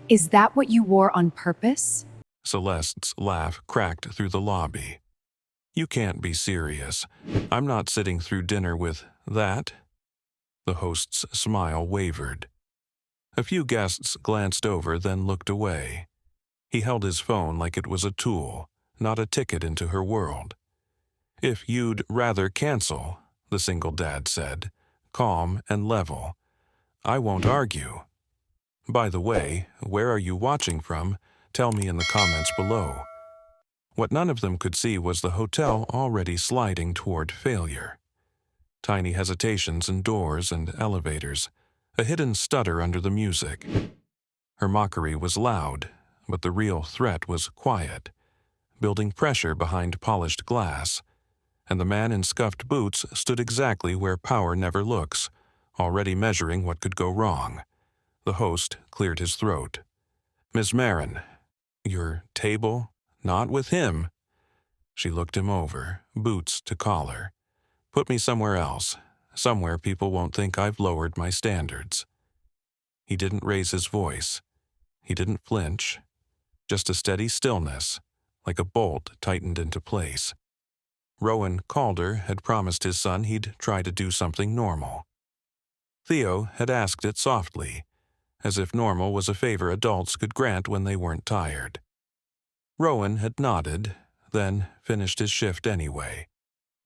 Is that what you wore on purpose? Celeste's laugh cracked through the lobby. You can't be serious. I'm not sitting through dinner with that. The host's smile wavered. A few guests glanced over, then looked away. He held his phone like it was a tool, not a ticket into her world. If you'd rather cancel, the single dad said, calm and level. I won't argue. By the way, where are you watching from? Tell me in the comments below. What none of them could see was the hotel already sliding toward failure. Tiny hesitations in doors and elevators, a hidden stutter under the music. Her mockery was loud, but the real threat was quiet, building pressure behind polished glass, and the man in scuffed boots stood exactly where power never looks, already measuring what could go wrong. The host cleared his throat. Miss Marin, your table? Not with him. She looked him over, boots to collar. Put me somewhere else, somewhere people won't think I've lowered my standards. He didn't raise his voice. He didn't flinch. Just a steady stillness, like a bolt tightened into place. Rowan Calder had promised his son he'd try to do something normal. Theo had asked it softly, as if normal was a favor adults could grant when they weren't tired. Rowan had nodded, then finished his shift anyway,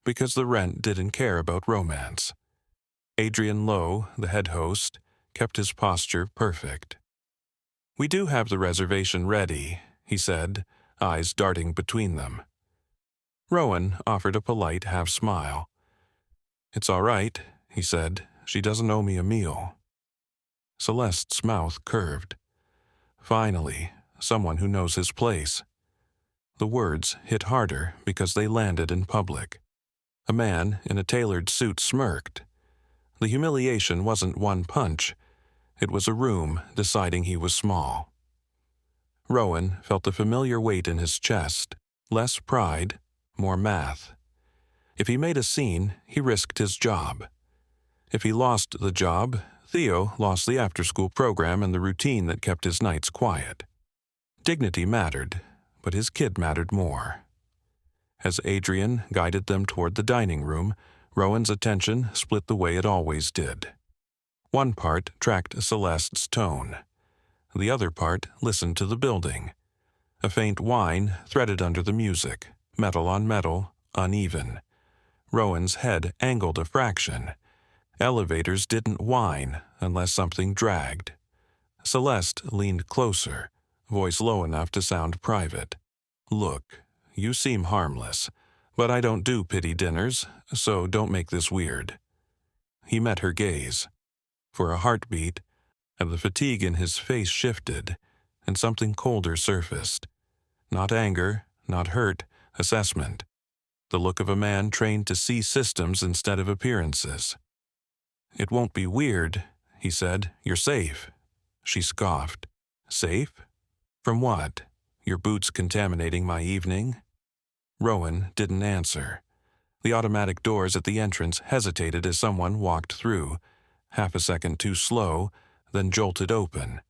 because the rent didn't care about romance. Adrian Lowe, the head host, kept his posture perfect. We do have the reservation ready, he said, eyes darting between them. Rowan offered a polite half-smile. It's all right, he said. She doesn't owe me a meal. Celeste's mouth curved. Finally, someone who knows his place. The words hit harder because they landed in public. A man in a tailored suit smirked. The humiliation wasn't one punch. It was a room deciding he was small. Rowan felt the familiar weight in his chest, less pride, more math. If he made a scene, he risked his job. If he lost the job, Theo lost the after-school program and the routine that kept his nights quiet. Dignity mattered, but his kid mattered more. As Adrian guided them toward the dining room, Rowan's attention split the way it always did. One part tracked Celeste's tone. The other part listened to the building. A faint whine threaded under the music, metal on metal, uneven. Rowan's head angled a fraction. Elevators didn't whine unless something dragged. Celeste leaned closer, voice low enough to sound private. Look, you seem harmless, but I don't do pity dinners, so don't make this weird. He met her gaze. For a heartbeat, and the fatigue in his face shifted, and something colder surfaced. Not anger, not hurt, assessment. The look of a man trained to see systems instead of appearances. It won't be weird, he said. You're safe. She scoffed. Safe? From what? Your boots contaminating my evening? Rowan didn't answer. The automatic doors at the entrance hesitated as someone walked through, half a second too slow, then jolted open.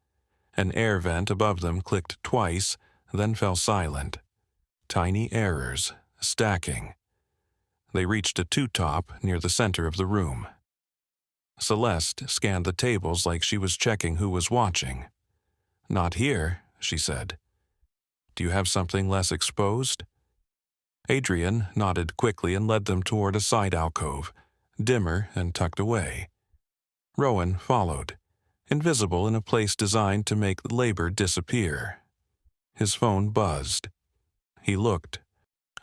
An air vent above them clicked twice, then fell silent. Tiny errors, stacking. They reached a two-top near the center of the room. Celeste scanned the tables like she was checking who was watching. Not here, she said. Do you have something less exposed? Adrian nodded quickly and led them toward a side alcove, dimmer and tucked away. Rowan followed, invisible in a place designed to make labor disappear. His phone buzzed. He looked.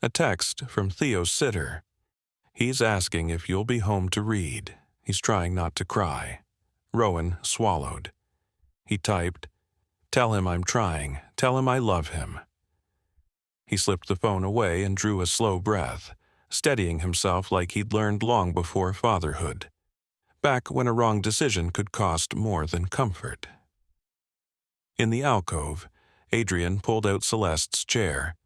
A text from Theo's sitter. He's asking if you'll be home to read. He's trying not to cry. Rowan swallowed. He typed, "Tell him I'm trying. Tell him I love him." He slipped the phone away and drew a slow breath, steadying himself like he'd learned long before fatherhood, back when a wrong decision could cost more than comfort. In the alcove, Adrian pulled out Celeste's chair.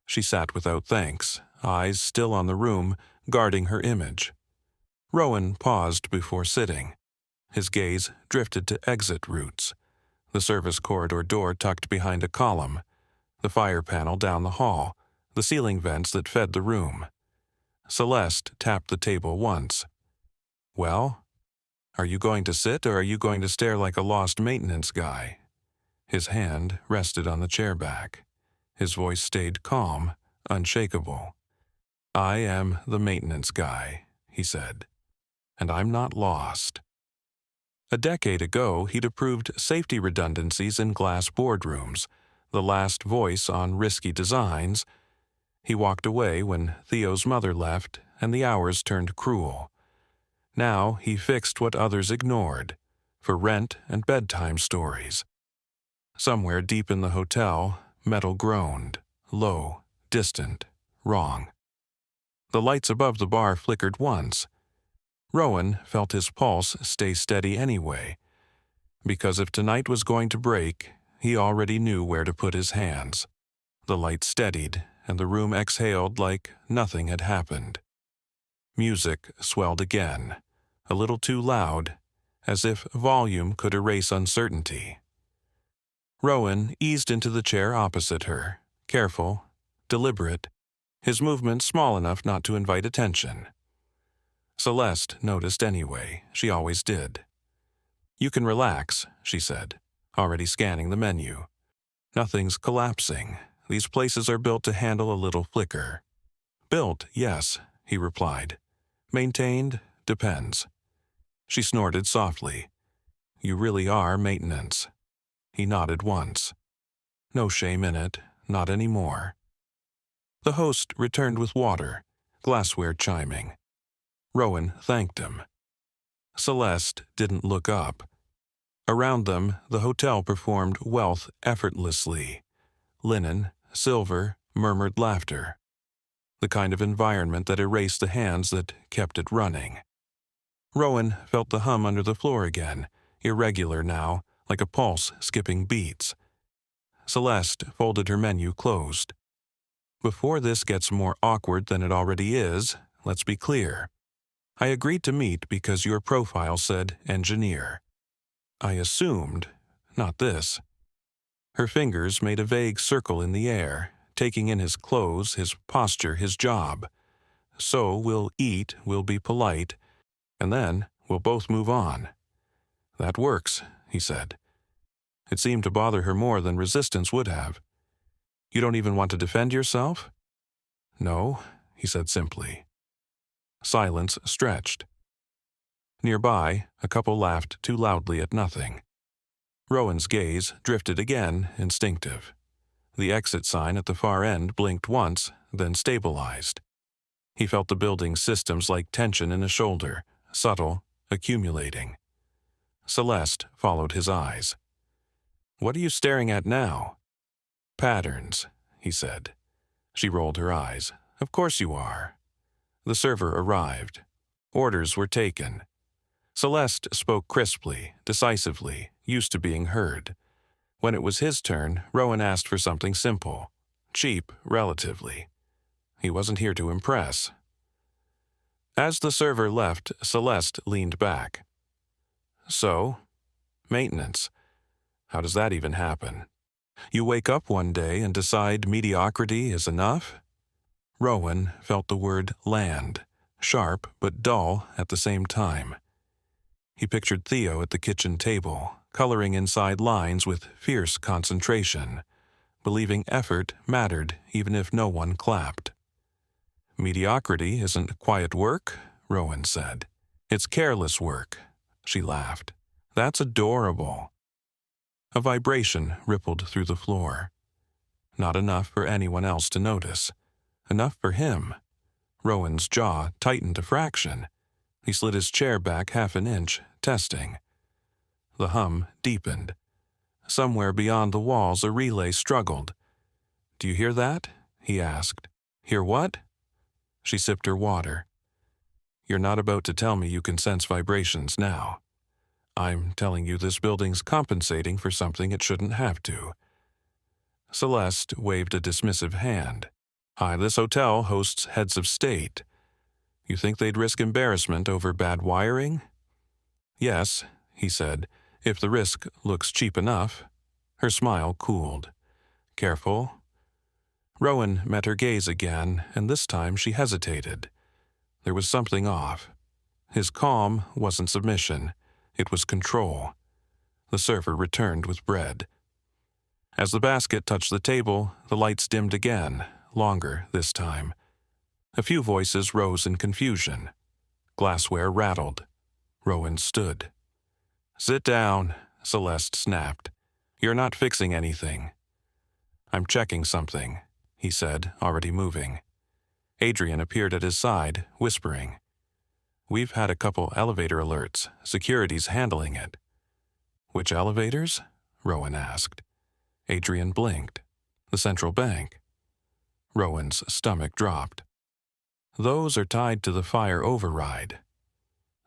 She sat without thanks, eyes still on the room, guarding her image. Rowan paused before sitting. His gaze drifted to exit routes. The service corridor door tucked behind a column, the fire panel down the hall, the ceiling vents that fed the room. Celeste tapped the table once. "Well, are you going to sit or are you going to stare like a lost maintenance guy?" His hand rested on the chair back. His voice stayed calm, unshakable. "I am the maintenance guy," he said, "and I'm not lost." A decade ago, he'd approved safety redundancies in glass boardrooms, the last voice on risky designs. He walked away when Theo's mother left and the hours turned cruel. Now he fixed what others ignored, for rent and bedtime stories. Somewhere deep in the hotel, metal groaned, low, distant, wrong. The lights above the bar flickered once. Rowan felt his pulse stay steady anyway, because if tonight was going to break, he already knew where to put his hands. The light steadied, and the room exhaled like nothing had happened. Music swelled again, a little too loud, as if volume could erase uncertainty. Rowan eased into the chair opposite her, careful, deliberate, his movements small enough not to invite attention. Celeste noticed anyway. She always did. "You can relax," she said, already scanning the menu. "Nothing's collapsing. These places are built to handle a little flicker." "Built, yes," he replied. "Maintained, depends." She snorted softly. "You really are maintenance." He nodded once. No shame in it, not anymore. The host returned with water, glassware chiming. Rowan thanked him. Celeste didn't look up. Around them, the hotel performed wealth effortlessly. Linen, silver, murmured laughter. The kind of environment that erased the hands that kept it running. Rowan felt the hum under the floor again, irregular now, like a pulse skipping beats. Celeste folded her menu closed. "Before this gets more awkward than it already is, let's be clear. I agreed to meet because your profile said engineer. I assumed, not this." Her fingers made a vague circle in the air, taking in his clothes, his posture, his job. "So we'll eat, we'll be polite, and then we'll both move on." "That works," he said. It seemed to bother her more than resistance would have. "You don't even want to defend yourself?" "No," he said simply. Silence stretched. Nearby, a couple laughed too loudly at nothing. Rowan's gaze drifted again, instinctive. The exit sign at the far end blinked once, then stabilized. He felt the building's systems like tension in a shoulder, subtle, accumulating. Celeste followed his eyes. "What are you staring at now?" "Patterns," he said. She rolled her eyes. "Of course you are." The server arrived. Orders were taken. Celeste spoke crisply, decisively, used to being heard. When it was his turn, Rowan asked for something simple. Cheap, relatively. He wasn't here to impress. As the server left, Celeste leaned back. "So, maintenance. How does that even happen? You wake up one day and decide mediocrity is enough?" Rowan felt the word land, sharp but dull at the same time. He pictured Theo at the kitchen table, coloring inside lines with fierce concentration, believing effort mattered even if no one clapped. "Mediocrity isn't quiet work," Rowan said. "It's careless work." She laughed. "That's adorable." A vibration rippled through the floor. Not enough for anyone else to notice. Enough for him. Rowan's jaw tightened a fraction. He slid his chair back half an inch, testing. The hum deepened. Somewhere beyond the walls a relay struggled. "Do you hear that?" he asked. "Hear what?" She sipped her water. "You're not about to tell me you can sense vibrations now. I'm telling you this building's compensating for something it shouldn't have to." Celeste waved a dismissive hand. "Hi, this hotel hosts heads of state. You think they'd risk embarrassment over bad wiring?" "Yes," he said, If the risk looks cheap enough. Her smile cooled. Careful. Rowan met her gaze again, and this time she hesitated. There was something off. His calm wasn't submission. It was control. The server returned with bread. As the basket touched the table, the lights dimmed again, longer this time. A few voices rose in confusion. Glassware rattled. Rowan stood. "Sit down," Celeste snapped. "You're not fixing anything." "I'm checking something," he said, already moving. Adrian appeared at his side, whispering. "We've had a couple elevator alerts. Security's handling it." "Which elevators?" Rowan asked. Adrian blinked. "The central bank." Rowan's stomach dropped. "Those are tied to the fire override."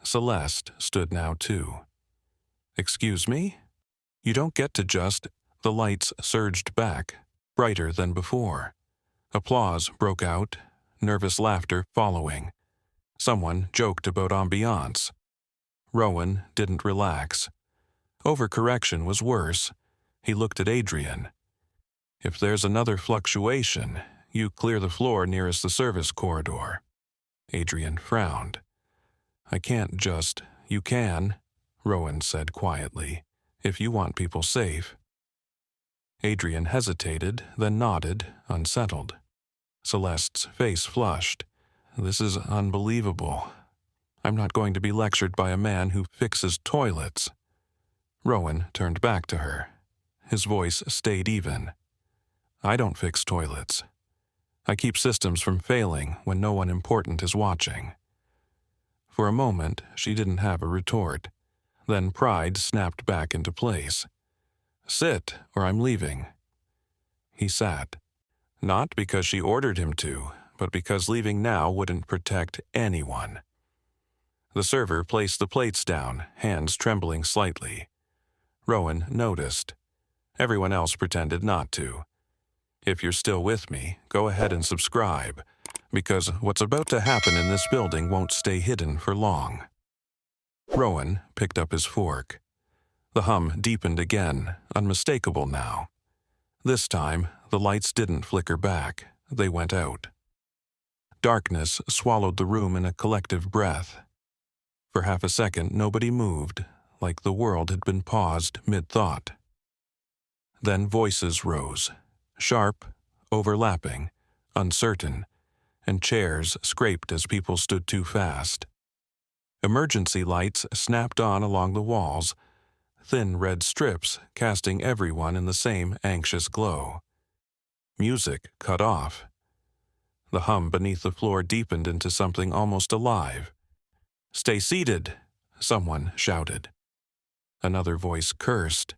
Celeste stood now too. "Excuse me? You don't get to just—" The lights surged back, brighter than before. Applause broke out, nervous laughter following. Someone joked about ambiance. Rowan didn't relax. Overcorrection was worse. He looked at Adrian. "If there's another fluctuation, you clear the floor nearest the service corridor." Adrian frowned. "I can't just—" "You can," Rowan said quietly, "if you want people safe." Adrian hesitated, then nodded, unsettled. Celeste's face flushed. "This is unbelievable. I'm not going to be lectured by a man who fixes toilets." Rowan turned back to her. His voice stayed even. "I don't fix toilets. I keep systems from failing when no one important is watching." For a moment, she didn't have a retort. Then pride snapped back into place. "Sit, or I'm leaving." He sat. Not because she ordered him to, but because leaving now wouldn't protect anyone. The server placed the plates down, hands trembling slightly. Rowan noticed. Everyone else pretended not to. "If you're still with me, go ahead and subscribe, because what's about to happen in this building won't stay hidden for long." Rowan picked up his fork. The hum deepened again, unmistakable now. This time, the lights didn't flicker back. They went out. Darkness swallowed the room in a collective breath. For half a second, nobody moved, like the world had been paused mid-thought. Then voices rose, sharp, overlapping, uncertain, and chairs scraped as people stood too fast. Emergency lights snapped on along the walls, thin red strips casting everyone in the same anxious glow. Music cut off. The hum beneath the floor deepened into something almost alive. "Stay seated," someone shouted. Another voice cursed.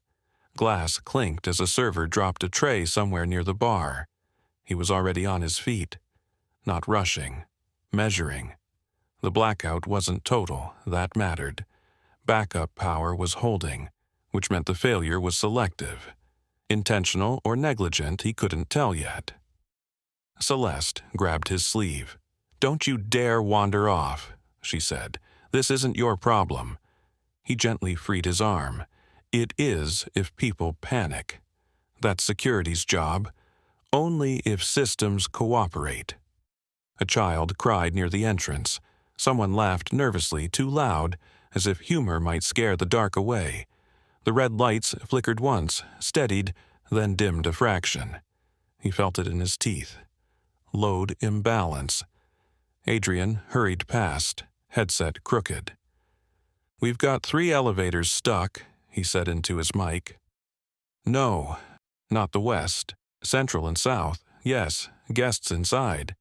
Glass clinked as a server dropped a tray somewhere near the bar. He was already on his feet. Not rushing. Measuring. The blackout wasn't total, that mattered. Backup power was holding, which meant the failure was selective. Intentional or negligent, he couldn't tell yet. Celeste grabbed his sleeve. "Don't you dare wander off," she said. "This isn't your problem." He gently freed his arm. "It is if people panic. That's security's job. Only if systems cooperate." A child cried near the entrance. Someone laughed nervously, too loud, as if humor might scare the dark away. The red lights flickered once, steadied, then dimmed a fraction. He felt it in his teeth. Load imbalance. Adrian hurried past, headset crooked. "We've got 3 elevators stuck," he said into his mic. "No, not the west. Central and south. Yes, guests inside."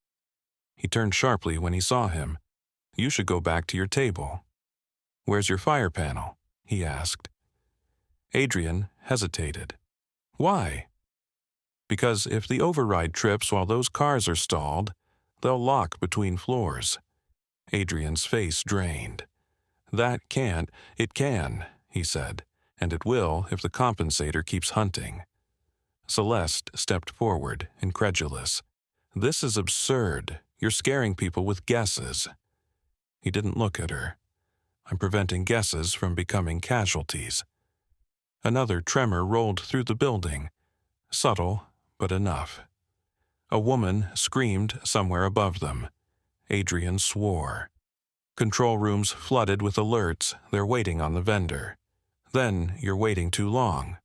He turned sharply when he saw him. "You should go back to your table." "Where's your fire panel?" he asked. Adrian hesitated. "Why?" "Because if the override trips while those cars are stalled, they'll lock between floors." Adrian's face drained. "That can't—" "It can," he said, "and it will if the compensator keeps hunting." Celeste stepped forward, incredulous. "This is absurd. You're scaring people with guesses." He didn't look at her. "I'm preventing guesses from becoming casualties." Another tremor rolled through the building, subtle but enough. A woman screamed somewhere above them. Adrian swore. Control rooms flooded with alerts. They're waiting on the vendor. Then you're waiting too long.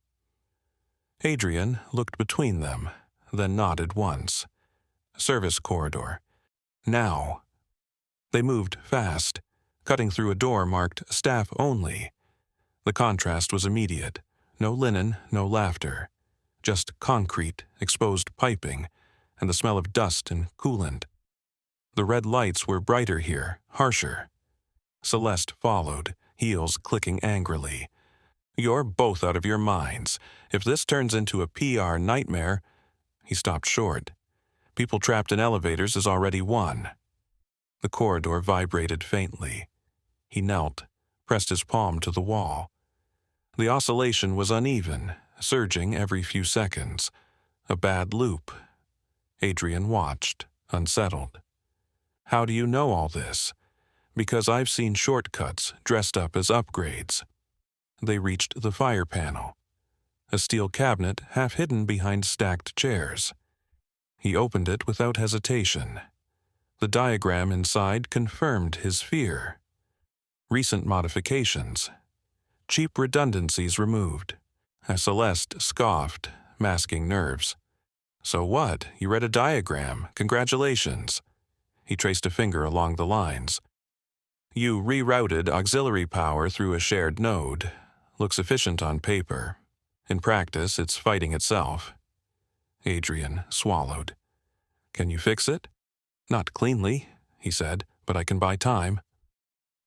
Adrian looked between them, then nodded once. Service corridor. Now. They moved fast, cutting through a door marked staff only. The contrast was immediate. No linen, no laughter. Just concrete, exposed piping, and the smell of dust and coolant. The red lights were brighter here, harsher. Celeste followed, heels clicking angrily. You're both out of your minds. If this turns into a PR nightmare— He stopped short. People trapped in elevators is already one. The corridor vibrated faintly. He knelt, pressed his palm to the wall. The oscillation was uneven, surging every few seconds. A bad loop. Adrian watched, unsettled. How do you know all this? Because I've seen shortcuts dressed up as upgrades. They reached the fire panel. A steel cabinet half hidden behind stacked chairs. He opened it without hesitation. The diagram inside confirmed his fear. Recent modifications. Cheap redundancies removed. Celeste scoffed, masking nerves. So what? You read a diagram. Congratulations. He traced a finger along the lines. You rerouted auxiliary power through a shared node. Looks efficient on paper. In practice, it's fighting itself. Adrian swallowed. Can you fix it? Not cleanly, he said, but I can buy time.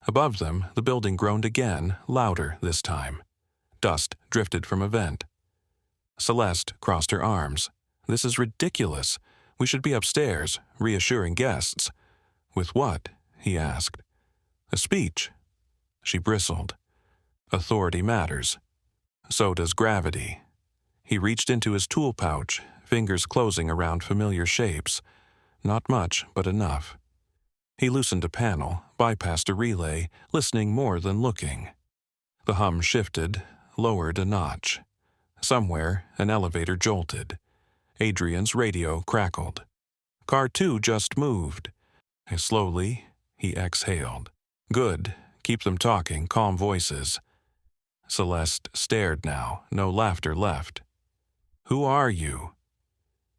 Above them, the building groaned again, louder this time. Dust drifted from a vent. Celeste crossed her arms. This is ridiculous. We should be upstairs, reassuring guests. With what? He asked. A speech. She bristled. Authority matters. So does gravity. He reached into his tool pouch, fingers closing around familiar shapes. Not much, but enough. He loosened a panel, bypassed a relay, listening more than looking. The hum shifted, lowered a notch. Somewhere, an elevator jolted. Adrian's radio crackled. Car 2 just moved. Slowly, he exhaled. Good. Keep them talking, calm voices. Celeste stared now, no laughter left. Who are you?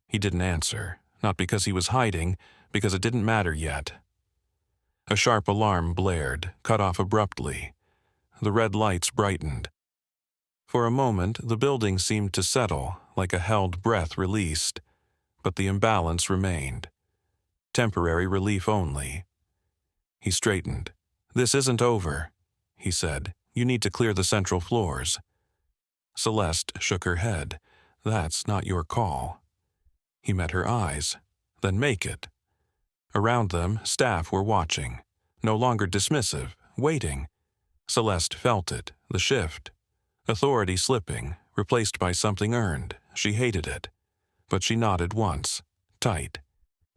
He didn't answer, not because he was hiding, because it didn't matter yet. A sharp alarm blared, cut off abruptly. The red lights brightened. For a moment, the building seemed to settle, like a held breath released, but the imbalance remained. Temporary relief only. He straightened. This isn't over, he said. You need to clear the central floors. Celeste shook her head. That's not your call. He met her eyes. Then make it. Around them, staff were watching. No longer dismissive, waiting. Celeste felt it, the shift. Authority slipping, replaced by something earned. She hated it. But she nodded once, tight.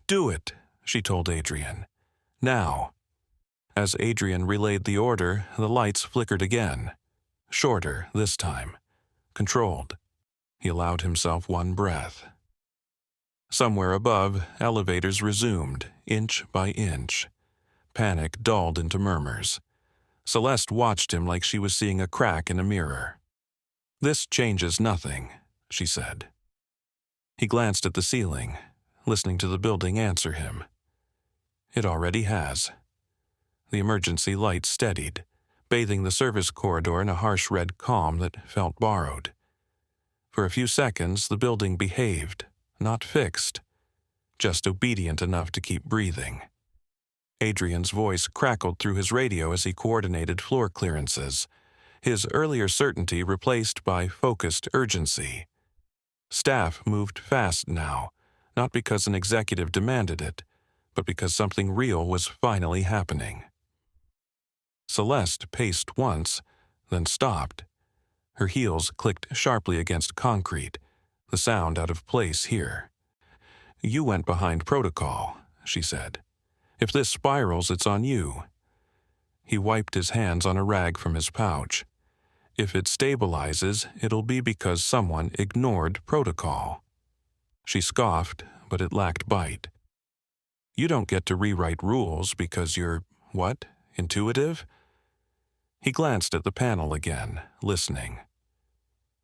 Do it, she told Adrian. Now. As Adrian relayed the order, the lights flickered again. Shorter this time. Controlled. He allowed himself one breath. Somewhere above, elevators resumed, inch by inch. Panic dulled into murmurs. Celeste watched him like she was seeing a crack in a mirror. This changes nothing, she said. He glanced at the ceiling, listening to the building answer him. It already has. The emergency light steadied, bathing the service corridor in a harsh red calm that felt borrowed. For a few seconds, the building behaved, not fixed, just obedient enough to keep breathing. Adrian's voice crackled through his radio as he coordinated floor clearances, his earlier certainty replaced by focused urgency. Staff moved fast now, not because an executive demanded it, but because something real was finally happening. Celeste paced once, then stopped. Her heels clicked sharply against concrete, the sound out of place here. You went behind protocol, she said. If this spirals, it's on you. He wiped his hands on a rag from his pouch. If it stabilizes, it'll be because someone ignored protocol. She scoffed, but it lacked bite. You don't get to rewrite rules because you're, what, intuitive? He glanced at the panel again, listening.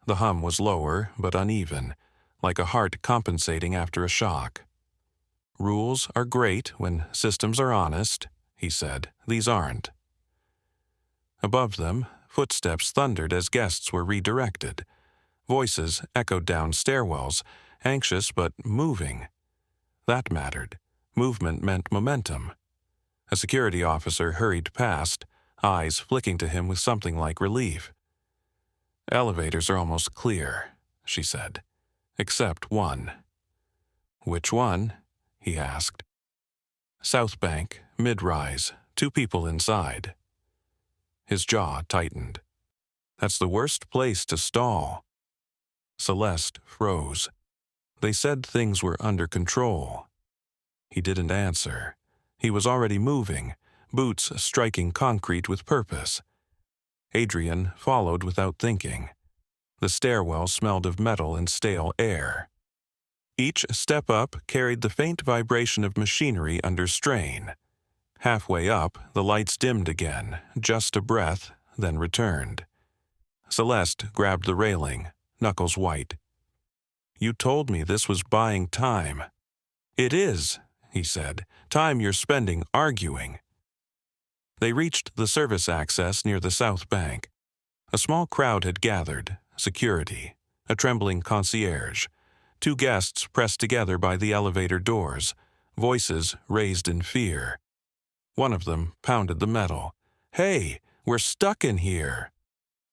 The hum was lower, but uneven, like a heart compensating after a shock. Rules are great when systems are honest, he said. These aren't. Above them, footsteps thundered as guests were redirected. Voices echoed down stairwells, anxious but moving. That mattered. Movement meant momentum. A security officer hurried past, eyes flicking to him with something like relief. Elevators are almost clear, she said. Except one. Which one? He asked. South Bank, mid-rise, 2 people inside. His jaw tightened. That's the worst place to stall. Celeste froze. They said things were under control. He didn't answer. He was already moving, boots striking concrete with purpose. Adrian followed without thinking. The stairwell smelled of metal and stale air. Each step up carried the faint vibration of machinery under strain. Halfway up, the lights dimmed again, just a breath, then returned. Celeste grabbed the railing, knuckles white. You told me this was buying time. It is, he said. Time you're spending arguing. They reached the service access near the South Bank. A small crowd had gathered, security, a trembling concierge, 2 guests pressed together by the elevator doors, voices raised in fear. One of them pounded the metal. Hey, we're stuck in here.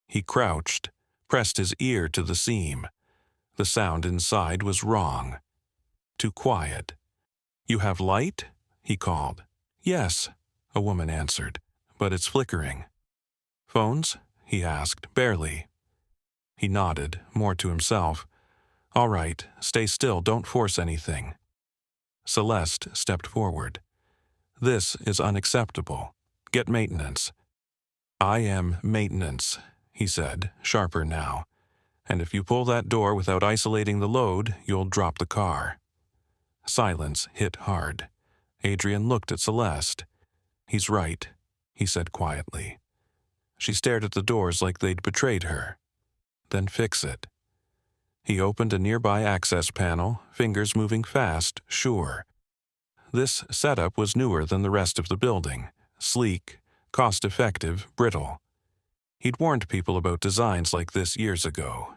He crouched, pressed his ear to the seam. The sound inside was wrong. Too quiet. You have light? He called. Yes, a woman answered, but it's flickering. Phones? He asked, barely. He nodded, more to himself. All right, stay still, don't force anything. Celeste stepped forward. This is unacceptable. Get maintenance. I am maintenance, he said, sharper now. And if you pull that door without isolating the load, you'll drop the car. Silence hit hard. Adrian looked at Celeste. He's right, he said quietly. She stared at the doors like they'd betrayed her. Then fix it. He opened a nearby access panel, fingers moving fast, sure. This setup was newer than the rest of the building, sleek, cost-effective, brittle. He'd warned people about designs like this years ago.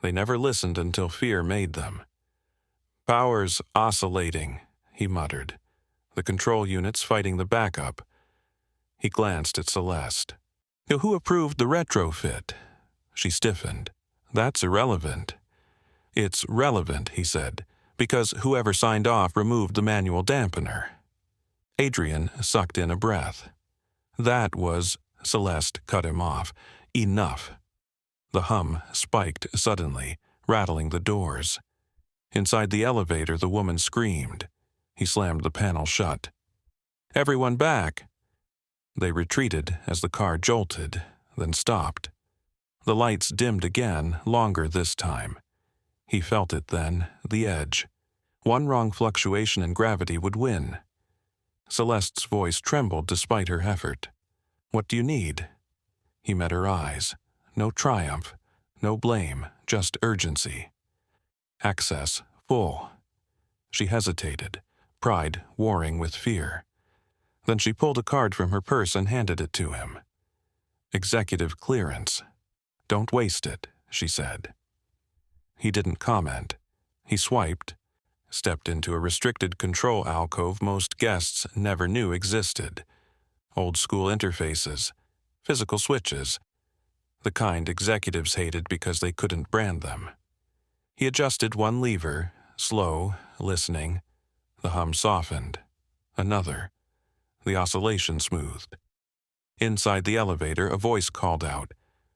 They never listened until fear made them. Power's oscillating, he muttered. The control unit's fighting the backup. He glanced at Celeste. Who approved the retrofit? She stiffened. That's irrelevant. It's relevant, he said, because whoever signed off removed the manual dampener. Adrian sucked in a breath. That was, Celeste cut him off, enough. The hum spiked suddenly, rattling the doors. Inside the elevator, the woman screamed. He slammed the panel shut. Everyone back! They retreated as the car jolted, then stopped. The lights dimmed again, longer this time. He felt it then, the edge. One wrong fluctuation in gravity would win. Celeste's voice trembled despite her effort. What do you need? He met her eyes. No triumph, no blame, just urgency. Access full. She hesitated, pride warring with fear. Then she pulled a card from her purse and handed it to him. Executive clearance. Don't waste it, she said. He didn't comment. He swiped, stepped into a restricted control alcove most guests never knew existed. Old-school interfaces, physical switches, the kind executives hated because they couldn't brand them. He adjusted one lever, slow, listening. The hum softened. Another. The oscillation smoothed. Inside the elevator, a voice called out.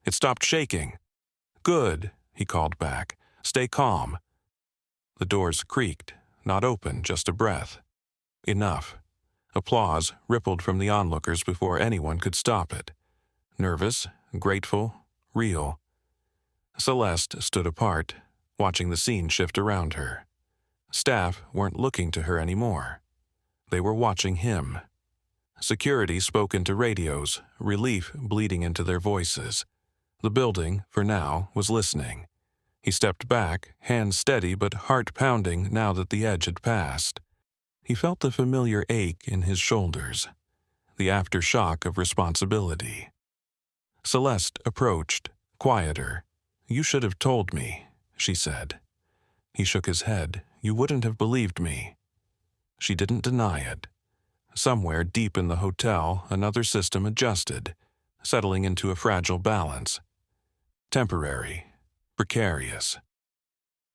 It stopped shaking. Good, he called back. Stay calm. The doors creaked, not open, just a breath. Enough. Applause rippled from the onlookers before anyone could stop it. Nervous, grateful, real. Celeste stood apart, watching the scene shift around her. Staff weren't looking to her anymore. They were watching him. Security spoke into radios, relief bleeding into their voices. The building, for now, was listening. He stepped back, hands steady but heart pounding now that the edge had passed. He felt the familiar ache in his shoulders, the aftershock of responsibility. Celeste approached, quieter. "You should have told me," she said. He shook his head. "You wouldn't have believed me." She didn't deny it. Somewhere deep in the hotel, another system adjusted, settling into a fragile balance. Temporary, precarious.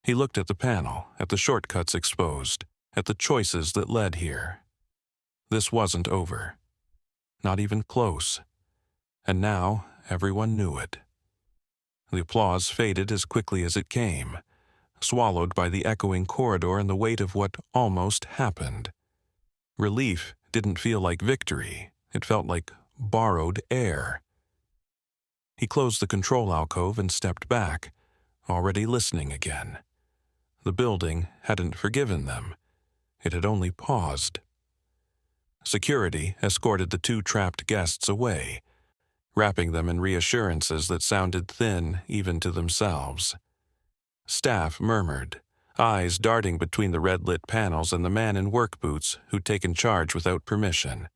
He looked at the panel, at the shortcuts exposed, at the choices that led here. This wasn't over. Not even close. And now everyone knew it. The applause faded as quickly as it came, swallowed by the echoing corridor and the weight of what almost happened. Relief didn't feel like victory. It felt like borrowed air. He closed the control alcove and stepped back, already listening again. The building hadn't forgiven them. It had only paused. Security escorted the two trapped guests away, wrapping them in reassurances that sounded thin even to themselves. Staff murmured, eyes darting between the red-lit panels and the man in work boots who'd taken charge without permission.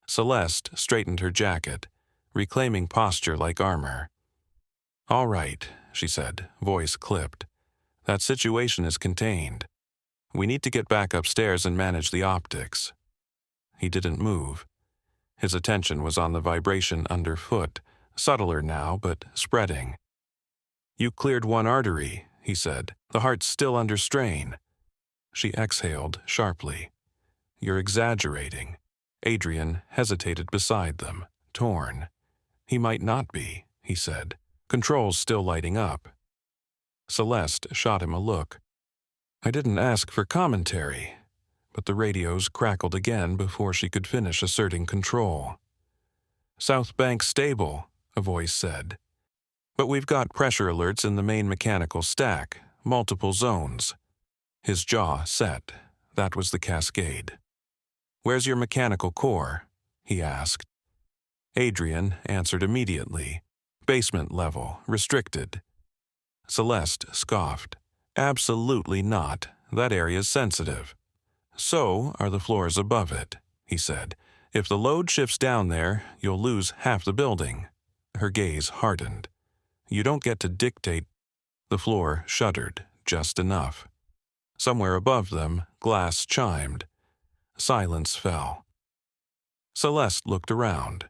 Celeste straightened her jacket, reclaiming posture like armor. "All right," she said, voice clipped. "That situation is contained. We need to get back upstairs and manage the optics." He didn't move. His attention was on the vibration underfoot, subtler now but spreading. "You cleared one artery," he said. "The heart's still under strain." She exhaled sharply. "You're exaggerating." Adrian hesitated beside them, torn. "He might not be," he said. "Controls still lighting up." Celeste shot him a look. "I didn't ask for commentary." But the radios crackled again before she could finish asserting control. "South Bank stable," a voice said. "But we've got pressure alerts in the main mechanical stack, multiple zones." His jaw set. That was the cascade. "Where's your mechanical core?" he asked. Adrian answered immediately. "Basement level, restricted." Celeste scoffed. "Absolutely not. That area's sensitive." "So are the floors above it," he said. "If the load shifts down there, you'll lose half the building." Her gaze hardened. "You don't get to dictate." The floor shuddered, just enough. Somewhere above them, glass chimed. Silence fell. Celeste looked around.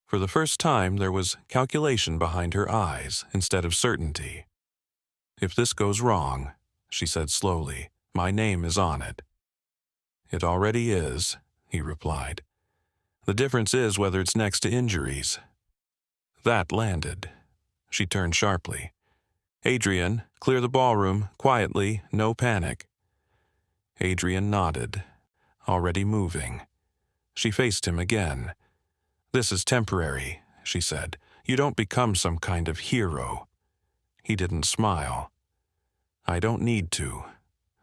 For the first time, there was calculation behind her eyes instead of certainty. "If this goes wrong," she said slowly, "my name is on it." "It already is," he replied. "The difference is whether it's next to injuries." That landed. She turned sharply. "Adrian, clear the ballroom, quietly, no panic." Adrian nodded, already moving. She faced him again. "This is temporary," she said. "You don't become some kind of hero." He didn't smile. "I don't need to."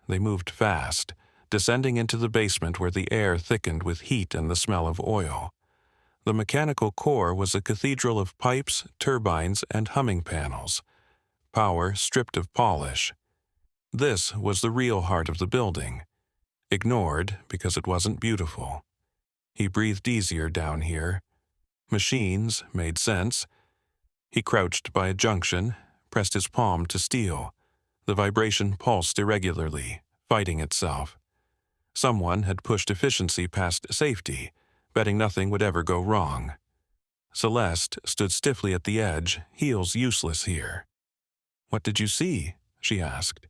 They moved fast, descending into the basement where the air thickened with heat and the smell of oil. The mechanical core was a cathedral of pipes, turbines, and humming panels. Power stripped of polish. This was the real heart of the building, ignored because it wasn't beautiful. He breathed easier down here. Machines made sense. He crouched by a junction, pressed his palm to steel. The vibration pulsed irregularly, fighting itself. Someone had pushed efficiency past safety, betting nothing would ever go wrong. Celeste stood stiffly at the edge, heels useless here. "What did you see?" she asked.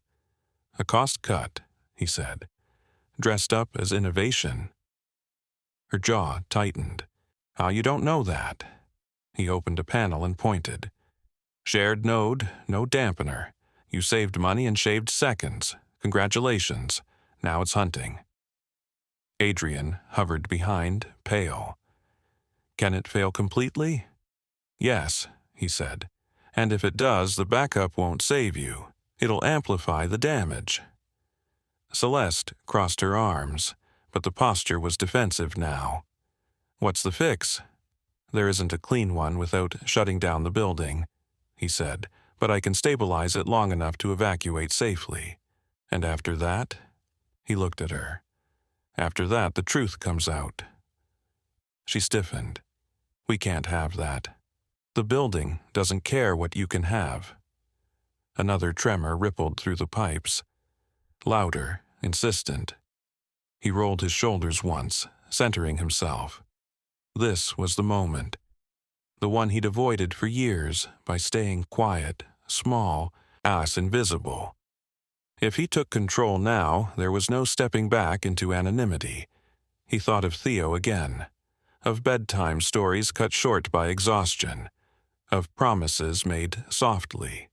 "A cost cut," he said, "dressed up as innovation." Her jaw tightened. "How you don't know that?" He opened a panel and pointed. "Shared node, no dampener. You saved money and shaved seconds. Congratulations. Now it's hunting." Adrian hovered behind, pale. "Can it fail completely?" "Yes," he said. And if it does, the backup won't save you. It'll amplify the damage. Celeste crossed her arms, but the posture was defensive now. What's the fix? There isn't a clean one without shutting down the building, he said, but I can stabilize it long enough to evacuate safely. And after that? He looked at her. After that, the truth comes out. She stiffened. We can't have that. The building doesn't care what you can have. Another tremor rippled through the pipes. Louder, insistent. He rolled his shoulders once, centering himself. This was the moment. The one he'd avoided for years by staying quiet, small, as invisible. If he took control now, there was no stepping back into anonymity. He thought of Theo again, of bedtime stories cut short by exhaustion, of promises made softly.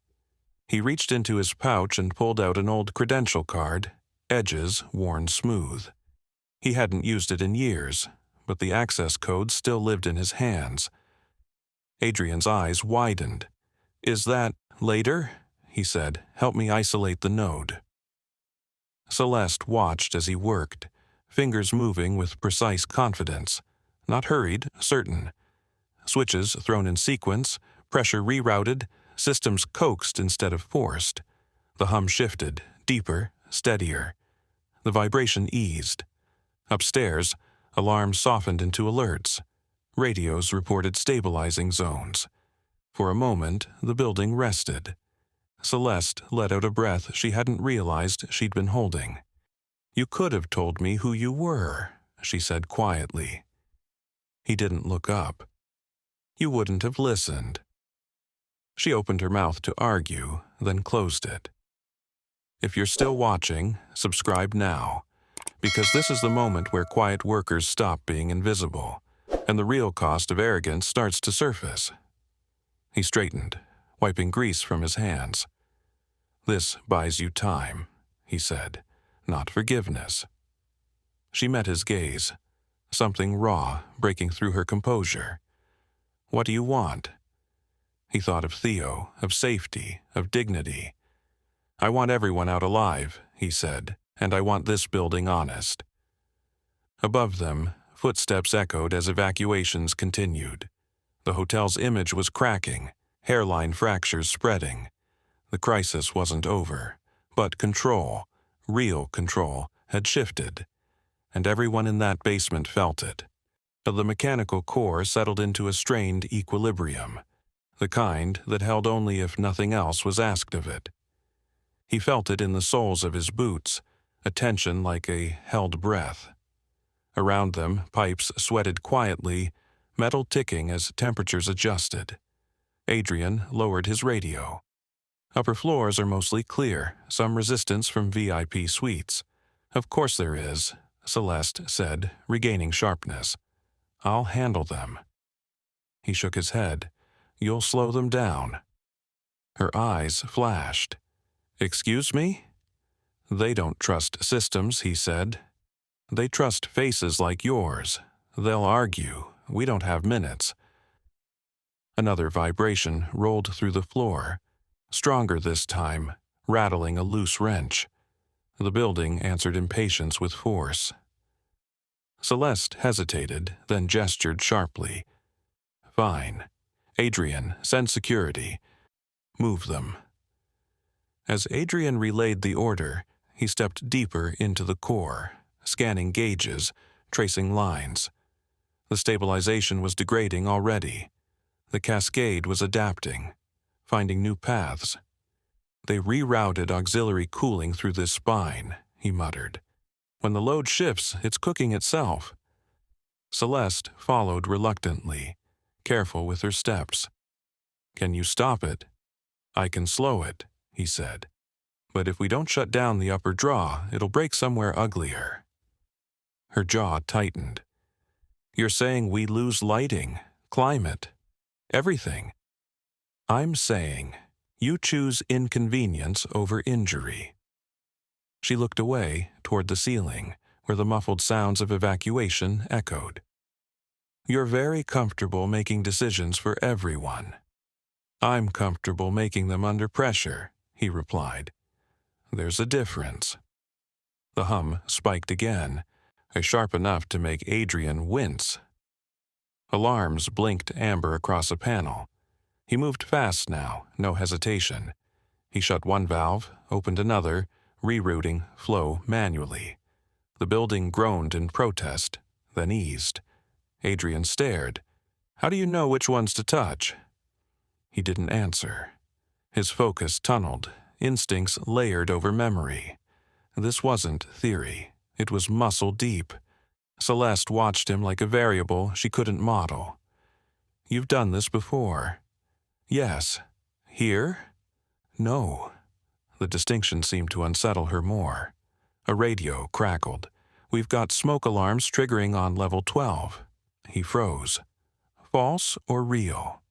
He reached into his pouch and pulled out an old credential card, edges worn smooth. He hadn't used it in years, but the access code still lived in his hands. Adrian's eyes widened. Is that later? He said. Help me isolate the node. Celeste watched as he worked, fingers moving with precise confidence. Not hurried, certain. Switches thrown in sequence, pressure rerouted, systems coaxed instead of forced. The hum shifted, deeper, steadier. The vibration eased. Upstairs, alarms softened into alerts. Radios reported stabilizing zones. For a moment, the building rested. Celeste let out a breath she hadn't realized she'd been holding. You could have told me who you were, she said quietly. He didn't look up. You wouldn't have listened. She opened her mouth to argue, then closed it. If you're still watching, subscribe now, because this is the moment where quiet workers stop being invisible, and the real cost of arrogance starts to surface. He straightened, wiping grease from his hands. This buys you time, he said, not forgiveness. She met his gaze, something raw breaking through her composure. What do you want? He thought of Theo, of safety, of dignity. I want everyone out alive, he said, and I want this building honest. Above them, footsteps echoed as evacuations continued. The hotel's image was cracking, hairline fractures spreading. The crisis wasn't over, but control, real control, had shifted, and everyone in that basement felt it. The mechanical core settled into a strained equilibrium, the kind that held only if nothing else was asked of it. He felt it in the soles of his boots, a tension like a held breath. Around them, pipes sweated quietly, metal ticking as temperatures adjusted. Adrian lowered his radio. Upper floors are mostly clear, some resistance from VIP suites. Of course there is, Celeste said, regaining sharpness. I'll handle them. He shook his head. You'll slow them down. Her eyes flashed. Excuse me? They don't trust systems, he said. They trust faces like yours. They'll argue. We don't have minutes. Another vibration rolled through the floor, stronger this time, rattling a loose wrench. The building answered impatience with force. Celeste hesitated, then gestured sharply. Fine. Adrian, send security. Move them. As Adrian relayed the order, he stepped deeper into the core, scanning gauges, tracing lines. The stabilization was degrading already. The cascade was adapting, finding new paths. They rerouted auxiliary cooling through this spine, he muttered. When the load shifts, it's cooking itself. Celeste followed reluctantly, careful with her steps. Can you stop it? I can slow it, he said. But if we don't shut down the upper draw, it'll break somewhere uglier. Her jaw tightened. You're saying we lose lighting, climate, everything. I'm saying you choose inconvenience over injury. She looked away toward the ceiling, where the muffled sounds of evacuation echoed. You're very comfortable making decisions for everyone. I'm comfortable making them under pressure, he replied. There's a difference. The hum spiked again, sharp enough to make Adrian wince. Alarms blinked amber across a panel. He moved fast now, no hesitation. He shut one valve, opened another, rerouting flow manually. The building groaned in protest, then eased. Adrian stared. How do you know which ones to touch? He didn't answer. His focus tunneled, instincts layered over memory. This wasn't theory. It was muscle deep. Celeste watched him like a variable she couldn't model. You've done this before. Yes. Here? No. The distinction seemed to unsettle her more. A radio crackled. We've got smoke alarms triggering on level 12. He froze. False or real?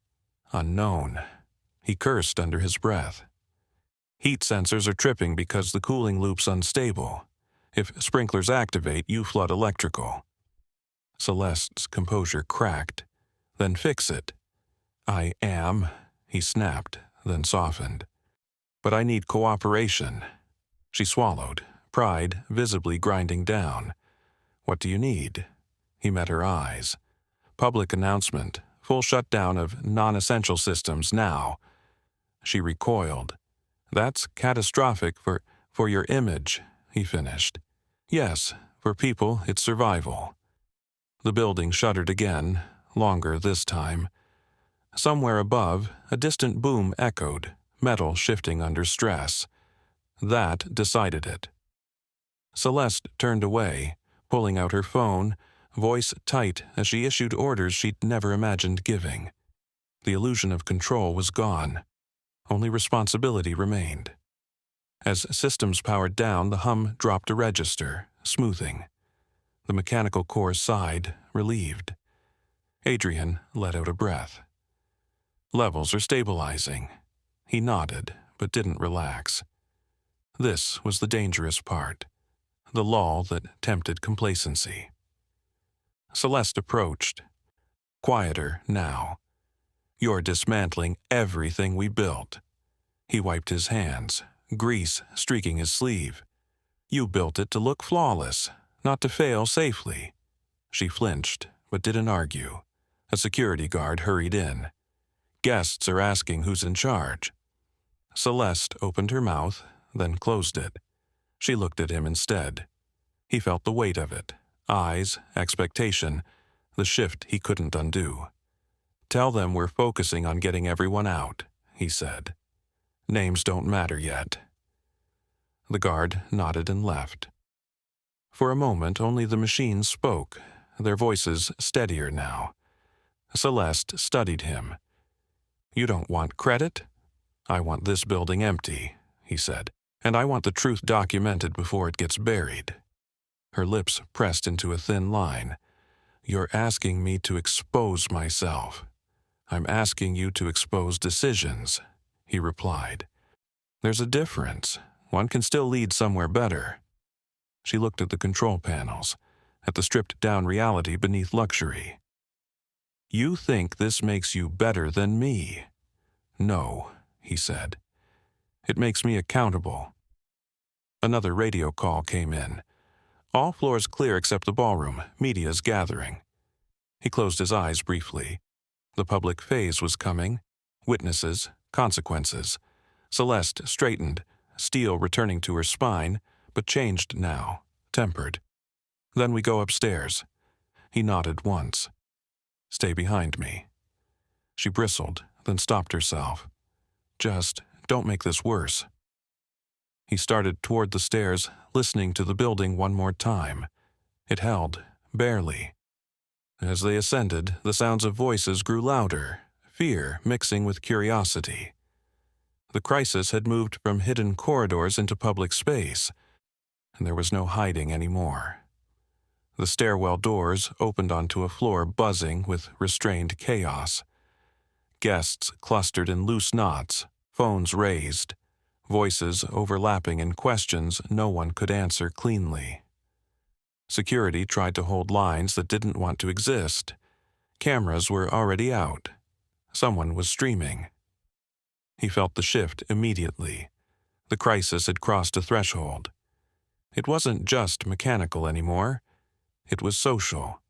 Unknown. He cursed under his breath. Heat sensors are tripping because the cooling loop's unstable. If sprinklers activate, you flood electrical. Celeste's composure cracked. Then fix it. I am, he snapped, then softened. But I need cooperation. She swallowed, pride visibly grinding down. What do you need? He met her eyes. Public announcement, full shutdown of non-essential systems now. She recoiled. That's catastrophic for your image, he finished. Yes, for people, it's survival. The building shuddered again, longer this time. Somewhere above, a distant boom echoed, metal shifting under stress. That decided it. Celeste turned away, pulling out her phone, voice tight as she issued orders she'd never imagined giving. The illusion of control was gone. Only responsibility remained. As systems powered down, the hum dropped a register, smoothing. The mechanical core sighed, relieved. Adrian let out a breath. Levels are stabilizing. He nodded, but didn't relax. This was the dangerous part, the lull that tempted complacency. Celeste approached. Quieter now. You're dismantling everything we built. He wiped his hands, grease streaking his sleeve. You built it to look flawless, not to fail safely. She flinched, but didn't argue. A security guard hurried in. Guests are asking who's in charge. Celeste opened her mouth, then closed it. She looked at him instead. He felt the weight of it. Eyes, expectation, the shift he couldn't undo. Tell them we're focusing on getting everyone out, he said. Names don't matter yet. The guard nodded and left. For a moment, only the machines spoke, their voices steadier now. Celeste studied him. You don't want credit? I want this building empty, he said, and I want the truth documented before it gets buried. Her lips pressed into a thin line. You're asking me to expose myself. I'm asking you to expose decisions, he replied. There's a difference. One can still lead somewhere better. She looked at the control panels, at the stripped-down reality beneath luxury. You think this makes you better than me? No, he said. It makes me accountable. Another radio call came in. All floors clear except the ballroom. Media's gathering. He closed his eyes briefly. The public phase was coming. Witnesses, consequences. Celeste straightened, steel returning to her spine, but changed now, tempered. Then we go upstairs. He nodded once. Stay behind me. She bristled, then stopped herself. Just don't make this worse. He started toward the stairs, listening to the building one more time. It held, barely. As they ascended, the sounds of voices grew louder, fear mixing with curiosity. The crisis had moved from hidden corridors into public space, and there was no hiding anymore. The stairwell doors opened onto a floor buzzing with restrained chaos. Guests clustered in loose knots, phones raised, voices overlapping in questions no one could answer cleanly. Security tried to hold lines that didn't want to exist. Cameras were already out. Someone was streaming. He felt the shift immediately. The crisis had crossed a threshold. It wasn't just mechanical anymore. It was social.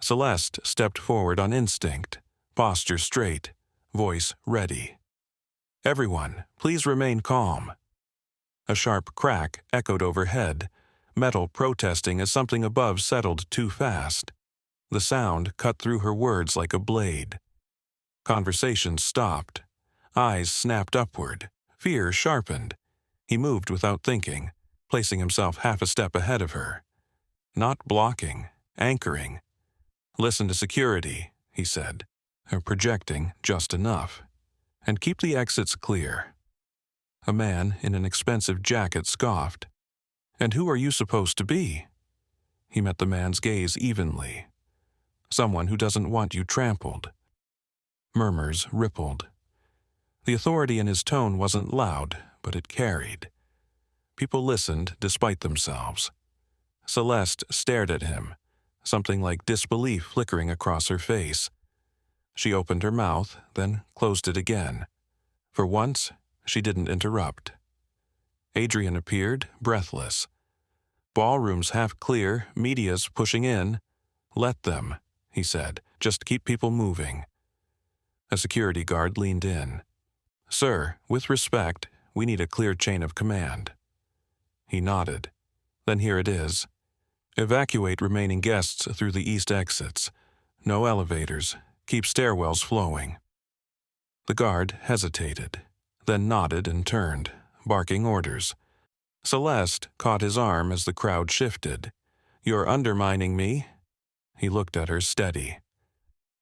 Celeste stepped forward on instinct, posture straight, voice ready. "Everyone, please remain calm." A sharp crack echoed overhead, metal protesting as something above settled too fast. The sound cut through her words like a blade. Conversation stopped. Eyes snapped upward. Fear sharpened. He moved without thinking, placing himself half a step ahead of her. Not blocking, anchoring. "Listen to security," he said, projecting just enough. "And keep the exits clear." A man in an expensive jacket scoffed. "And who are you supposed to be?" He met the man's gaze evenly. "Someone who doesn't want you trampled." Murmurs rippled. The authority in his tone wasn't loud, but it carried. People listened despite themselves. Celeste stared at him, something like disbelief flickering across her face. She opened her mouth, then closed it again. For once, she didn't interrupt. Adrian appeared, breathless. "Ballroom's half clear, media's pushing in." "Let them," he said. "Just keep people moving." A security guard leaned in. "Sir, with respect, we need a clear chain of command." He nodded. "Then here it is. Evacuate remaining guests through the east exits. No elevators. Keep stairwells flowing." The guard hesitated, then nodded and turned, barking orders. Celeste caught his arm as the crowd shifted. "You're undermining me?" He looked at her steady.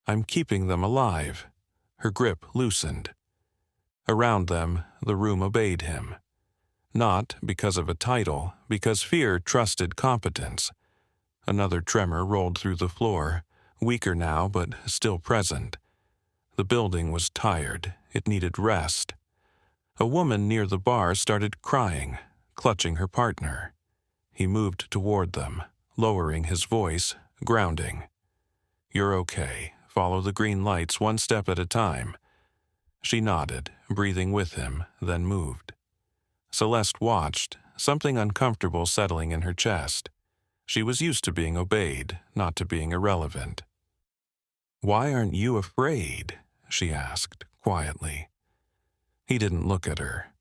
"I'm keeping them alive." Her grip loosened. Around them, the room obeyed him. Not because of a title, because fear trusted competence. Another tremor rolled through the floor, weaker now but still present. The building was tired. It needed rest. A woman near the bar started crying, clutching her partner. He moved toward them, lowering his voice, grounding. "You're okay. Follow the green lights one step at a time." She nodded, breathing with him, then moved. Celeste watched, something uncomfortable settling in her chest. She was used to being obeyed, not to being irrelevant. "Why aren't you afraid?" she asked, quietly. He didn't look at her.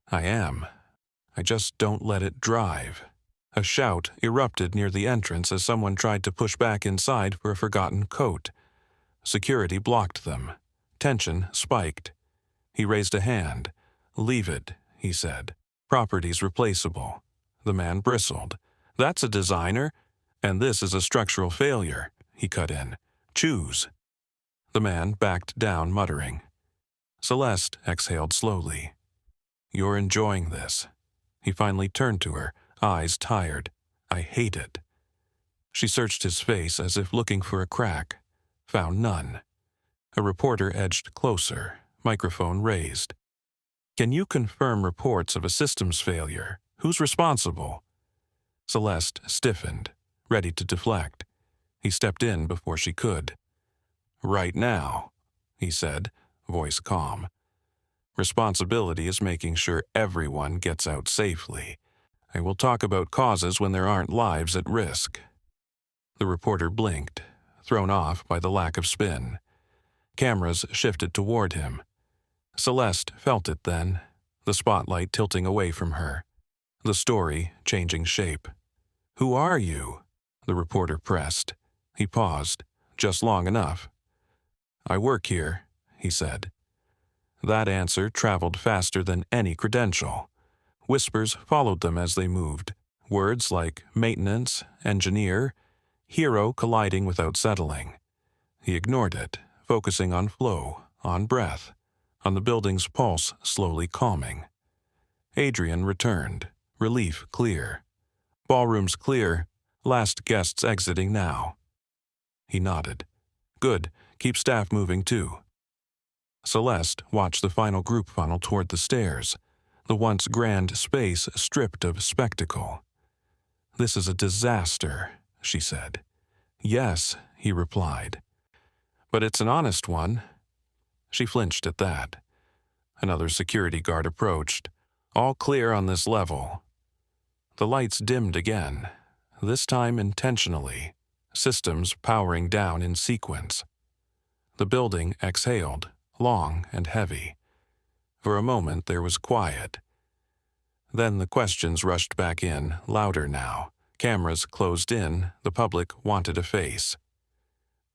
"I am. I just don't let it drive." A shout erupted near the entrance as someone tried to push back inside for a forgotten coat. Security blocked them. Tension spiked. He raised a hand. "Leave it," he said. "Property's replaceable." The man bristled. "That's a designer, and this is a structural failure," he cut in. "Choose." The man backed down, muttering. Celeste exhaled slowly. "You're enjoying this." He finally turned to her, eyes tired. "I hate it." She searched his face as if looking for a crack. Found none. A reporter edged closer, microphone raised. "Can you confirm reports of a systems failure? Who's responsible?" Celeste stiffened, ready to deflect. He stepped in before she could. "Right now," he said, voice calm. "Responsibility is making sure everyone gets out safely. I will talk about causes when there aren't lives at risk." The reporter blinked, thrown off by the lack of spin. Cameras shifted toward him. Celeste felt it then, the spotlight tilting away from her, the story changing shape. "Who are you?" the reporter pressed. He paused, just long enough. "I work here," he said. That answer traveled faster than any credential. Whispers followed them as they moved, words like maintenance, engineer, hero colliding without settling. He ignored it, focusing on flow, on breath, on the building's pulse slowly calming. Adrian returned, relief clear. "Ballroom's clear, last guests exiting now." He nodded. "Good, keep staff moving too." Celeste watched the final group funnel toward the stairs, the once grand space stripped of spectacle. "This is a disaster," she said. "Yes," he replied. "But it's an honest one." She flinched at that. Another security guard approached. All clear on this level. The lights dimmed again, this time intentionally, systems powering down in sequence. The building exhaled, long and heavy. For a moment there was quiet. Then the questions rushed back in, louder now. Cameras closed in, the public wanted a face.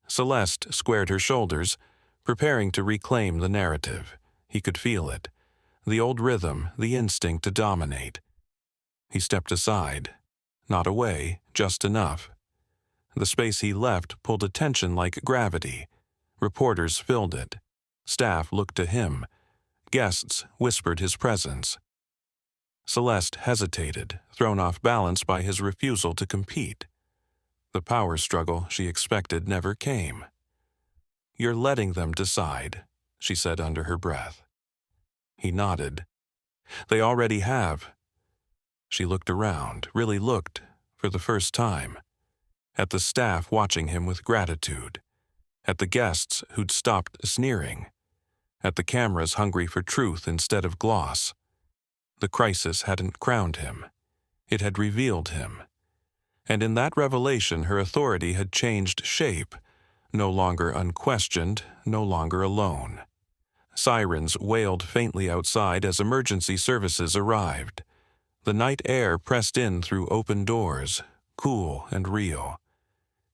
Celeste squared her shoulders, preparing to reclaim the narrative. He could feel it. The old rhythm, the instinct to dominate. He stepped aside. Not away, just enough. The space he left pulled attention like gravity. Reporters filled it. Staff looked to him. Guests whispered his presence. Celeste hesitated, thrown off balance by his refusal to compete. The power struggle she expected never came. "You're letting them decide," she said under her breath. He nodded. "They already have." She looked around, really looked, for the first time. At the staff watching him with gratitude. At the guests who'd stopped sneering. At the cameras hungry for truth instead of gloss. The crisis hadn't crowned him. It had revealed him. And in that revelation her authority had changed shape, no longer unquestioned, no longer alone. Sirens wailed faintly outside as emergency services arrived. The night air pressed in through open doors, cool and real.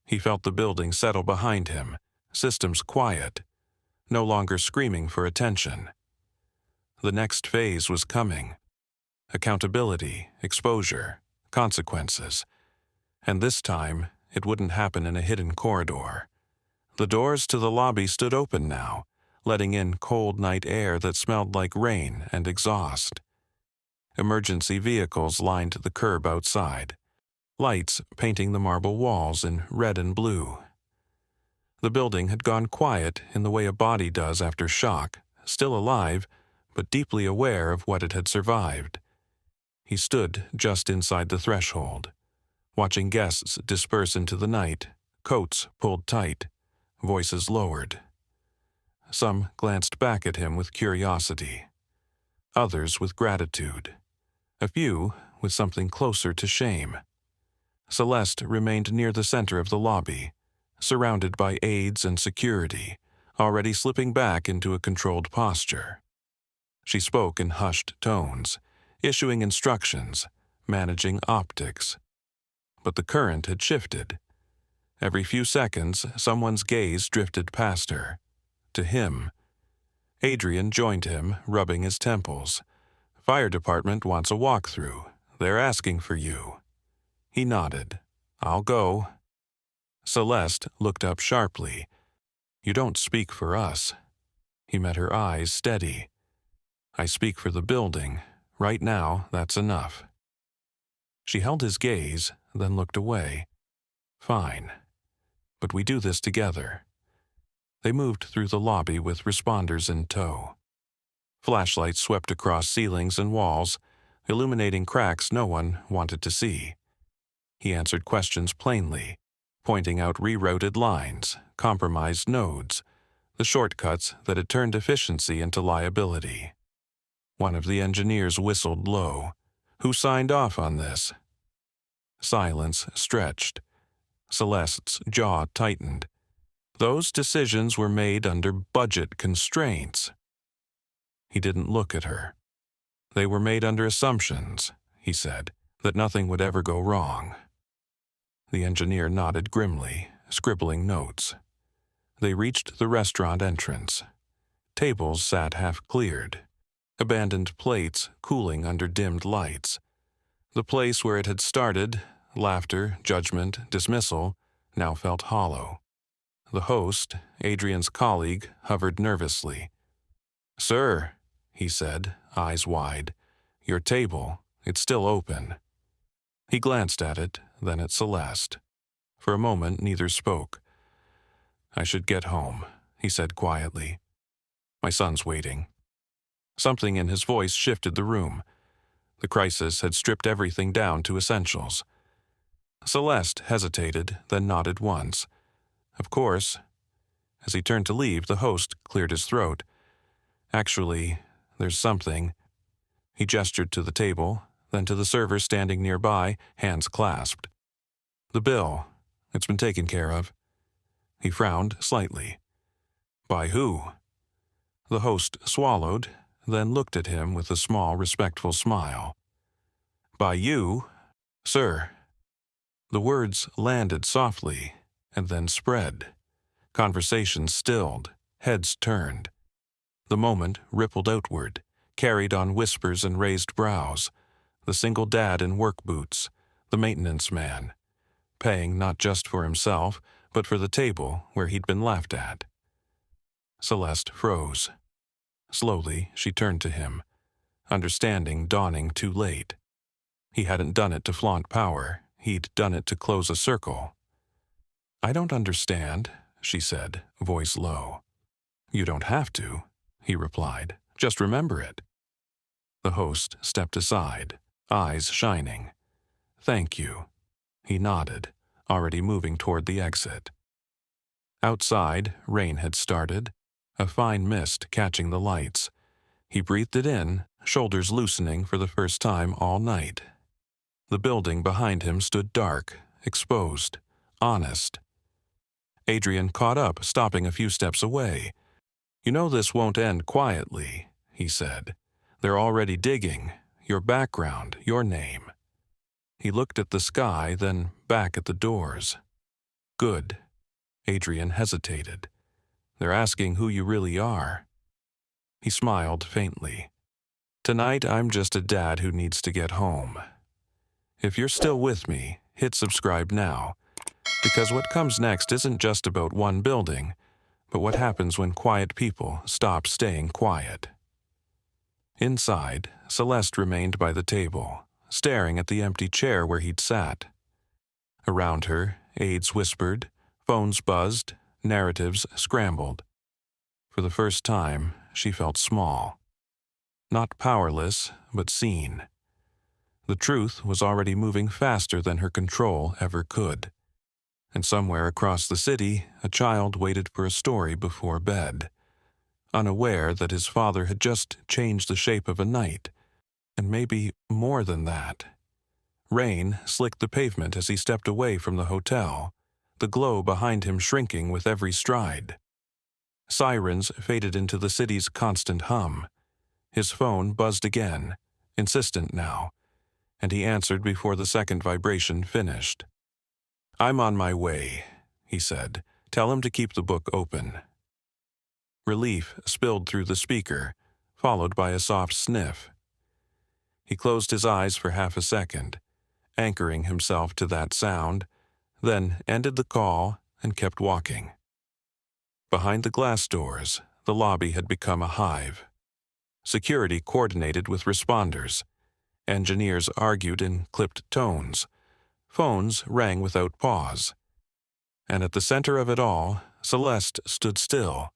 He felt the building settle behind him, systems quiet, no longer screaming for attention. The next phase was coming. Accountability, exposure, consequences. And this time, it wouldn't happen in a hidden corridor. The doors to the lobby stood open now, letting in cold night air that smelled like rain and exhaust. Emergency vehicles lined the curb outside, lights painting the marble walls in red and blue. The building had gone quiet in the way a body does after shock, still alive, but deeply aware of what it had survived. He stood just inside the threshold, watching guests disperse into the night, coats pulled tight, voices lowered. Some glanced back at him with curiosity, others with gratitude, a few with something closer to shame. Celeste remained near the center of the lobby, surrounded by aides and security, already slipping back into a controlled posture. She spoke in hushed tones, issuing instructions, managing optics. But the current had shifted. Every few seconds, someone's gaze drifted past her. To him. Adrian joined him, rubbing his temples. "Fire department wants a walkthrough. They're asking for you." He nodded. "I'll go." Celeste looked up sharply. "You don't speak for us." He met her eyes steady. "I speak for the building. Right now, that's enough." She held his gaze, then looked away. "Fine. But we do this together." They moved through the lobby with responders in tow. Flashlights swept across ceilings and walls, illuminating cracks no one wanted to see. He answered questions plainly, pointing out rerouted lines, compromised nodes, the shortcuts that had turned efficiency into liability. One of the engineers whistled low. "Who signed off on this?" Silence stretched. Celeste's jaw tightened. Those decisions were made under budget constraints. He didn't look at her. "They were made under assumptions," he said, "that nothing would ever go wrong." The engineer nodded grimly, scribbling notes. They reached the restaurant entrance. Tables sat half cleared, abandoned plates cooling under dimmed lights. The place where it had started, laughter, judgment, dismissal, now felt hollow. The host, Adrian's colleague, hovered nervously. "Sir," he said, eyes wide, "your table, it's still open." He glanced at it, then at Celeste. For a moment, neither spoke. "I should get home," he said quietly. "My son's waiting." Something in his voice shifted the room. The crisis had stripped everything down to essentials. Celeste hesitated, then nodded once. "Of course." As he turned to leave, the host cleared his throat. "Actually, there's something. He gestured to the table, then to the server standing nearby, hands clasped. The bill. It's been taken care of. He frowned slightly. By who? The host swallowed, then looked at him with a small, respectful smile. By you, sir. The words landed softly, and then spread. Conversation stilled, heads turned. The moment rippled outward, carried on whispers and raised brows. The single dad in work boots, the maintenance man, paying not just for himself, but for the table where he'd been laughed at. Celeste froze. Slowly, she turned to him, understanding dawning too late. He hadn't done it to flaunt power, he'd done it to close a circle. I don't understand, she said, voice low. You don't have to, he replied. Just remember it. The host stepped aside, eyes shining. Thank you. He nodded, already moving toward the exit. Outside, rain had started, a fine mist catching the lights. He breathed it in, shoulders loosening for the first time all night. The building behind him stood dark, exposed, honest. Adrian caught up, stopping a few steps away. You know this won't end quietly, he said. They're already digging. Your background, your name. He looked at the sky, then back at the doors. Good. Adrian hesitated. They're asking who you really are. He smiled faintly. Tonight I'm just a dad who needs to get home. If you're still with me, hit subscribe now, because what comes next isn't just about one building, but what happens when quiet people stop staying quiet. Inside, Celeste remained by the table, staring at the empty chair where he'd sat. Around her, aides whispered, phones buzzed, narratives scrambled. For the first time, she felt small. Not powerless, but seen. The truth was already moving faster than her control ever could. And somewhere across the city, a child waited for a story before bed, unaware that his father had just changed the shape of a night, and maybe more than that. Rain slicked the pavement as he stepped away from the hotel, the glow behind him shrinking with every stride. Sirens faded into the city's constant hum. His phone buzzed again, insistent now, and he answered before the second vibration finished. I'm on my way, he said. Tell him to keep the book open. Relief spilled through the speaker, followed by a soft sniff. He closed his eyes for half a second, anchoring himself to that sound, then ended the call and kept walking. Behind the glass doors, the lobby had become a hive. Security coordinated with responders. Engineers argued in clipped tones. Phones rang without pause. And at the center of it all, Celeste stood still,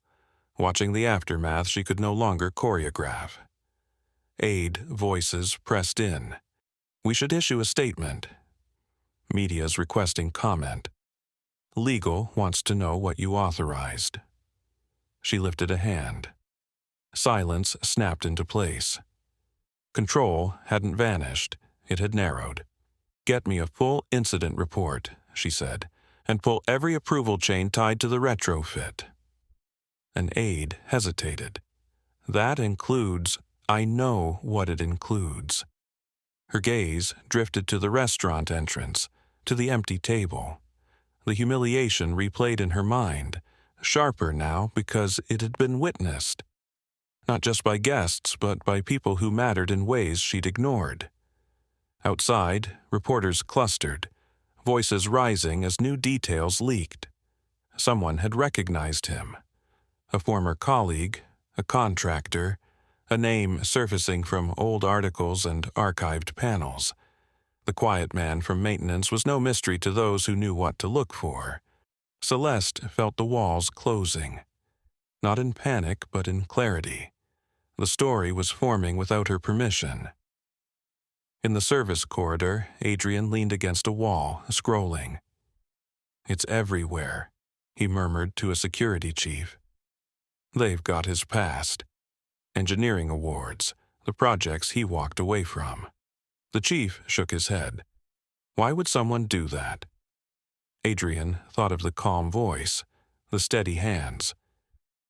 watching the aftermath she could no longer choreograph. Aide voices pressed in. We should issue a statement. Media's requesting comment. Legal wants to know what you authorized. She lifted a hand. Silence snapped into place. Control hadn't vanished, it had narrowed. Get me a full incident report, she said, and pull every approval chain tied to the retrofit. An aide hesitated. That includes, I know what it includes. Her gaze drifted to the restaurant entrance, to the empty table. The humiliation replayed in her mind, sharper now because it had been witnessed. Not just by guests, but by people who mattered in ways she'd ignored. Outside, reporters clustered, voices rising as new details leaked. Someone had recognized him. A former colleague, a contractor, a name surfacing from old articles and archived panels. The quiet man from maintenance was no mystery to those who knew what to look for. Celeste felt the walls closing. Not in panic, but in clarity. The story was forming without her permission. In the service corridor, Adrian leaned against a wall, scrolling. It's everywhere, he murmured to a security chief. They've got his past. Engineering awards, the projects he walked away from. The chief shook his head. Why would someone do that? Adrian thought of the calm voice, the steady hands.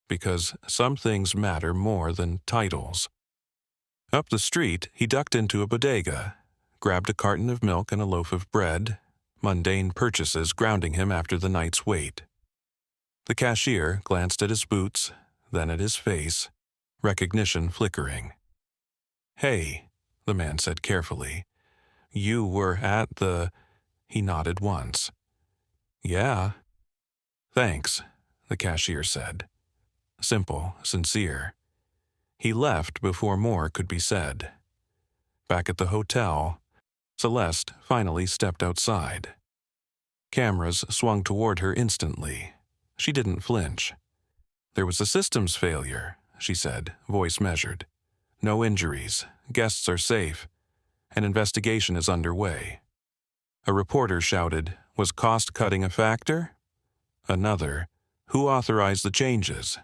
Because some things matter more than titles. Up the street, he ducked into a bodega, grabbed a carton of milk and a loaf of bread, mundane purchases grounding him after the night's wait. The cashier glanced at his boots, then at his face, recognition flickering. "Hey," the man said carefully. "You were at the—" He nodded once. "Yeah." "Thanks," the cashier said. Simple, sincere. He left before more could be said. Back at the hotel, Celeste finally stepped outside. Cameras swung toward her instantly. She didn't flinch. "There was a systems failure," she said, voice measured. "No injuries. Guests are safe. An investigation is underway." A reporter shouted, "Was cost-cutting a factor?" Another, "Who authorized the changes?"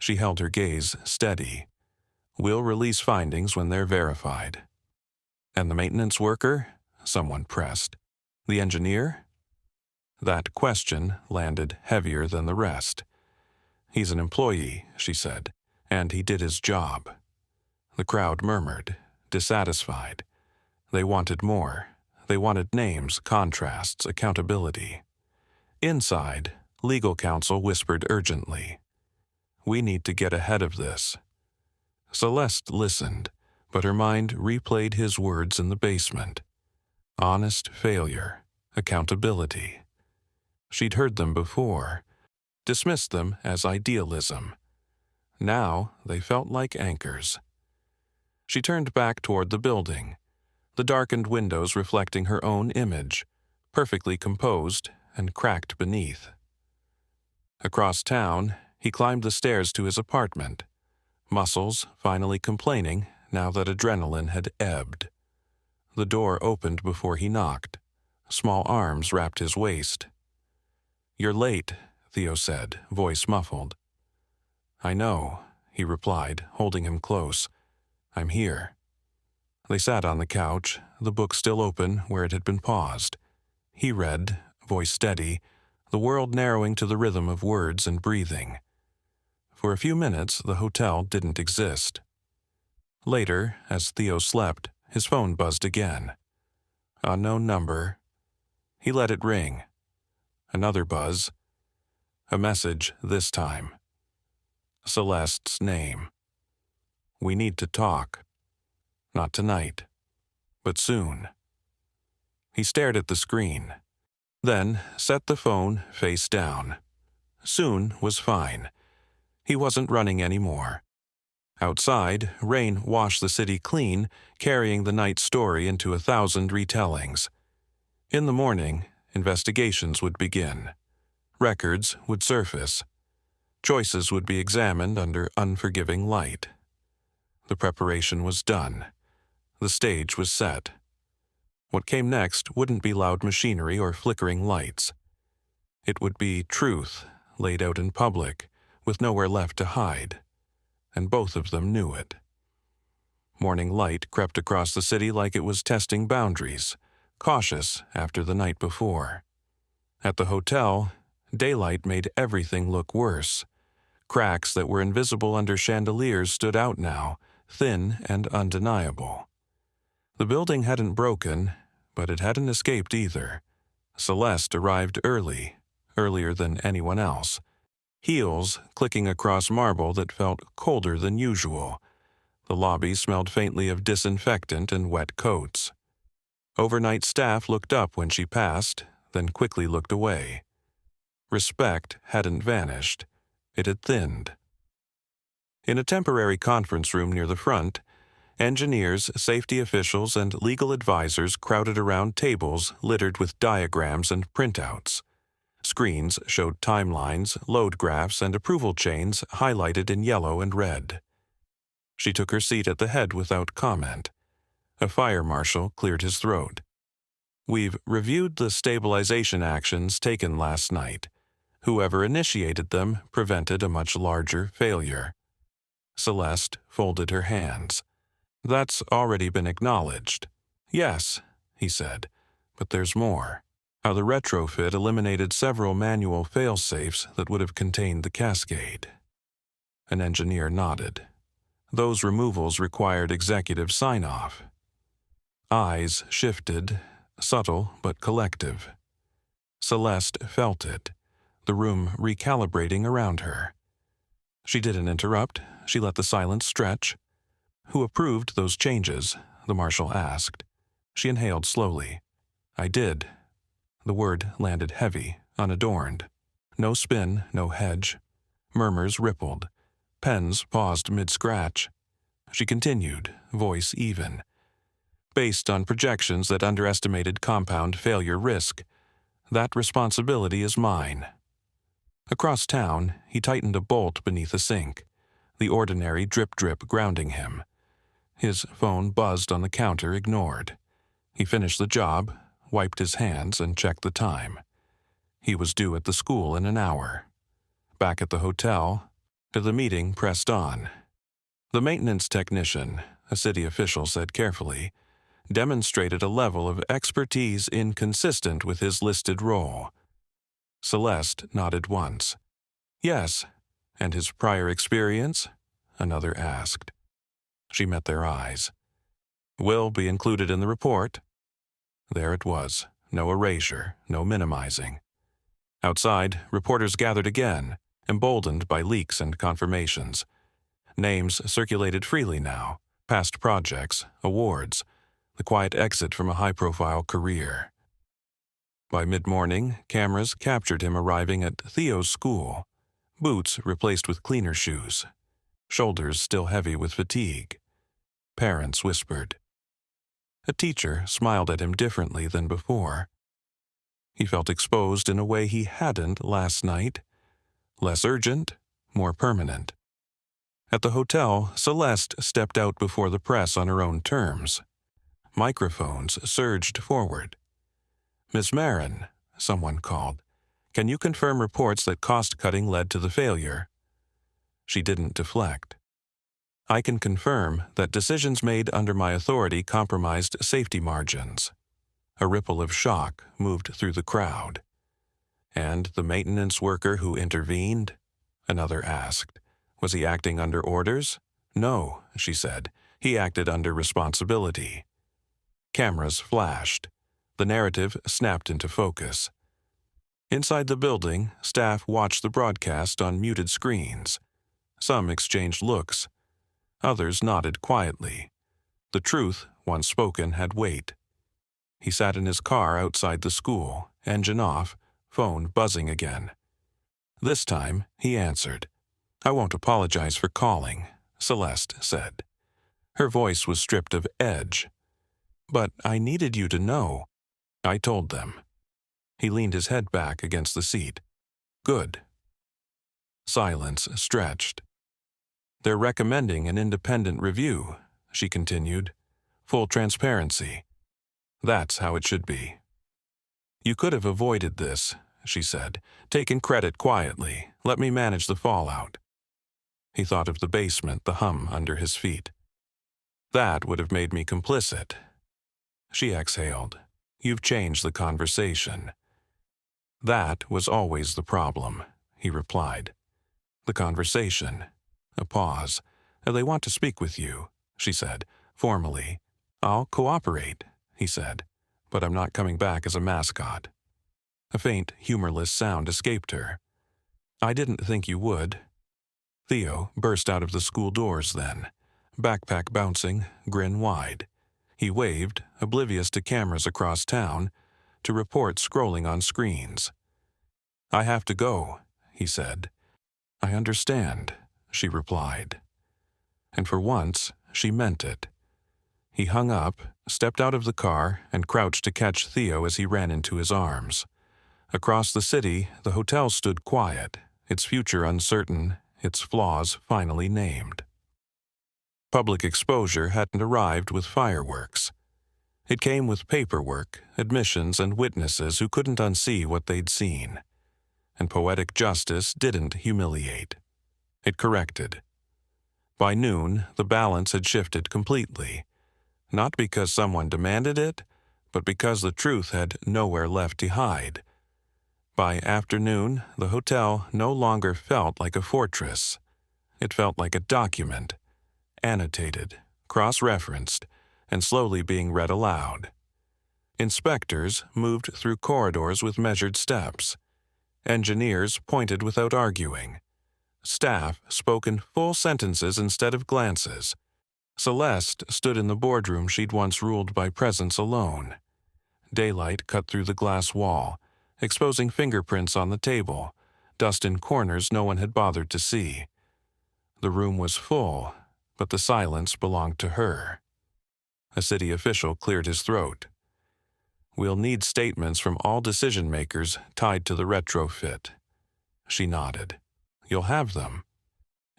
She held her gaze steady. "We'll release findings when they're verified." "And the maintenance worker?" someone pressed. "The engineer?" That question landed heavier than the rest. "He's an employee," she said, "and he did his job." The crowd murmured, dissatisfied. They wanted more. They wanted names, contrasts, accountability. Inside, legal counsel whispered urgently, "We need to get ahead of this." Celeste listened, but her mind replayed his words in the basement. Honest failure, accountability. She'd heard them before, dismissed them as idealism. Now they felt like anchors. She turned back toward the building, the darkened windows reflecting her own image, perfectly composed and cracked beneath. Across town, he climbed the stairs to his apartment, muscles finally complaining now that adrenaline had ebbed. The door opened before he knocked. Small arms wrapped his waist. "You're late," Theo said, voice muffled. "I know," he replied, holding him close. "I'm here." They sat on the couch, the book still open where it had been paused. He read, voice steady, the world narrowing to the rhythm of words and breathing. For a few minutes, the hotel didn't exist. Later, as Theo slept, his phone buzzed again. Unknown number. He let it ring. Another buzz. A message this time. Celeste's name. "We need to talk. Not tonight, but soon." He stared at the screen, then set the phone face down. Soon was fine. He wasn't running anymore. Outside, rain washed the city clean, carrying the night's story into 1,000 retellings. In the morning, investigations would begin. Records would surface. Choices would be examined under unforgiving light. The preparation was done. The stage was set. What came next wouldn't be loud machinery or flickering lights. It would be truth, laid out in public, with nowhere left to hide. And both of them knew it. Morning light crept across the city like it was testing boundaries, cautious after the night before. At the hotel, daylight made everything look worse. Cracks that were invisible under chandeliers stood out now, thin and undeniable. The building hadn't broken, but it hadn't escaped either. Celeste arrived early, earlier than anyone else. Heels clicking across marble that felt colder than usual. The lobby smelled faintly of disinfectant and wet coats. Overnight staff looked up when she passed, then quickly looked away. Respect hadn't vanished. It had thinned. In a temporary conference room near the front, engineers, safety officials, and legal advisors crowded around tables littered with diagrams and printouts. Screens showed timelines, load graphs, and approval chains highlighted in yellow and red. She took her seat at the head without comment. A fire marshal cleared his throat. "We've reviewed the stabilization actions taken last night. Whoever initiated them prevented a much larger failure." Celeste folded her hands. That's already been acknowledged. Yes, he said, but there's more. How the retrofit eliminated several manual fail-safes that would have contained the cascade. An engineer nodded. Those removals required executive sign-off. Eyes shifted, subtle but collective. Celeste felt it, the room recalibrating around her. She didn't interrupt. She let the silence stretch. Who approved those changes? The marshal asked. She inhaled slowly. I did. The word landed heavy, unadorned. No spin, no hedge. Murmurs rippled. Pens paused mid-scratch. She continued, voice even. Based on projections that underestimated compound failure risk, that responsibility is mine. Across town, he tightened a bolt beneath a sink, the ordinary drip-drip grounding him. His phone buzzed on the counter, ignored. He finished the job, wiped his hands, and checked the time. He was due at the school in an hour. Back at the hotel, the meeting pressed on. The maintenance technician, a city official said carefully, demonstrated a level of expertise inconsistent with his listed role. Celeste nodded once. Yes, and his prior experience? Another asked. She met their eyes. Will be included in the report. There it was, no erasure, no minimizing. Outside, reporters gathered again, emboldened by leaks and confirmations. Names circulated freely now, past projects, awards, the quiet exit from a high-profile career. By mid-morning, cameras captured him arriving at Theo's school, boots replaced with cleaner shoes, shoulders still heavy with fatigue. Parents whispered. A teacher smiled at him differently than before. He felt exposed in a way he hadn't last night. Less urgent, more permanent. At the hotel, Celeste stepped out before the press on her own terms. Microphones surged forward. Miss Marin, someone called, can you confirm reports that cost-cutting led to the failure? She didn't deflect. I can confirm that decisions made under my authority compromised safety margins. A ripple of shock moved through the crowd. And the maintenance worker who intervened? Another asked. Was he acting under orders? No, she said. He acted under responsibility. Cameras flashed. The narrative snapped into focus. Inside the building, staff watched the broadcast on muted screens. Some exchanged looks. Others nodded quietly. The truth, once spoken, had weight. He sat in his car outside the school, engine off, phone buzzing again. This time, he answered. I won't apologize for calling, Celeste said. Her voice was stripped of edge. But I needed you to know. I told them. He leaned his head back against the seat. Good. Silence stretched. They're recommending an independent review, she continued. Full transparency. That's how it should be. You could have avoided this, she said, taken credit quietly. Let me manage the fallout. He thought of the basement, the hum under his feet. That would have made me complicit. She exhaled. You've changed the conversation. That was always the problem, he replied. The conversation. A pause. They want to speak with you, she said, formally. I'll cooperate, he said, but I'm not coming back as a mascot. A faint, humorless sound escaped her. I didn't think you would. Theo burst out of the school doors then, backpack bouncing, grin wide. He waved, oblivious to cameras across town, to reports scrolling on screens. I have to go, he said. I understand, she replied. And for once, she meant it. He hung up, stepped out of the car, and crouched to catch Theo as he ran into his arms. Across the city, the hotel stood quiet, its future uncertain, its flaws finally named. Public exposure hadn't arrived with fireworks. It came with paperwork, admissions, and witnesses who couldn't unsee what they'd seen. And poetic justice didn't humiliate. It corrected. By noon, the balance had shifted completely, not because someone demanded it, but because the truth had nowhere left to hide. By afternoon, the hotel no longer felt like a fortress. It felt like a document, annotated, cross-referenced, and slowly being read aloud. Inspectors moved through corridors with measured steps. Engineers pointed without arguing. Staff spoke in full sentences instead of glances. Celeste stood in the boardroom she'd once ruled by presence alone. Daylight cut through the glass wall, exposing fingerprints on the table, dust in corners no one had bothered to see. The room was full, but the silence belonged to her. A city official cleared his throat. "We'll need statements from all decision-makers tied to the retrofit." She nodded. "You'll have them.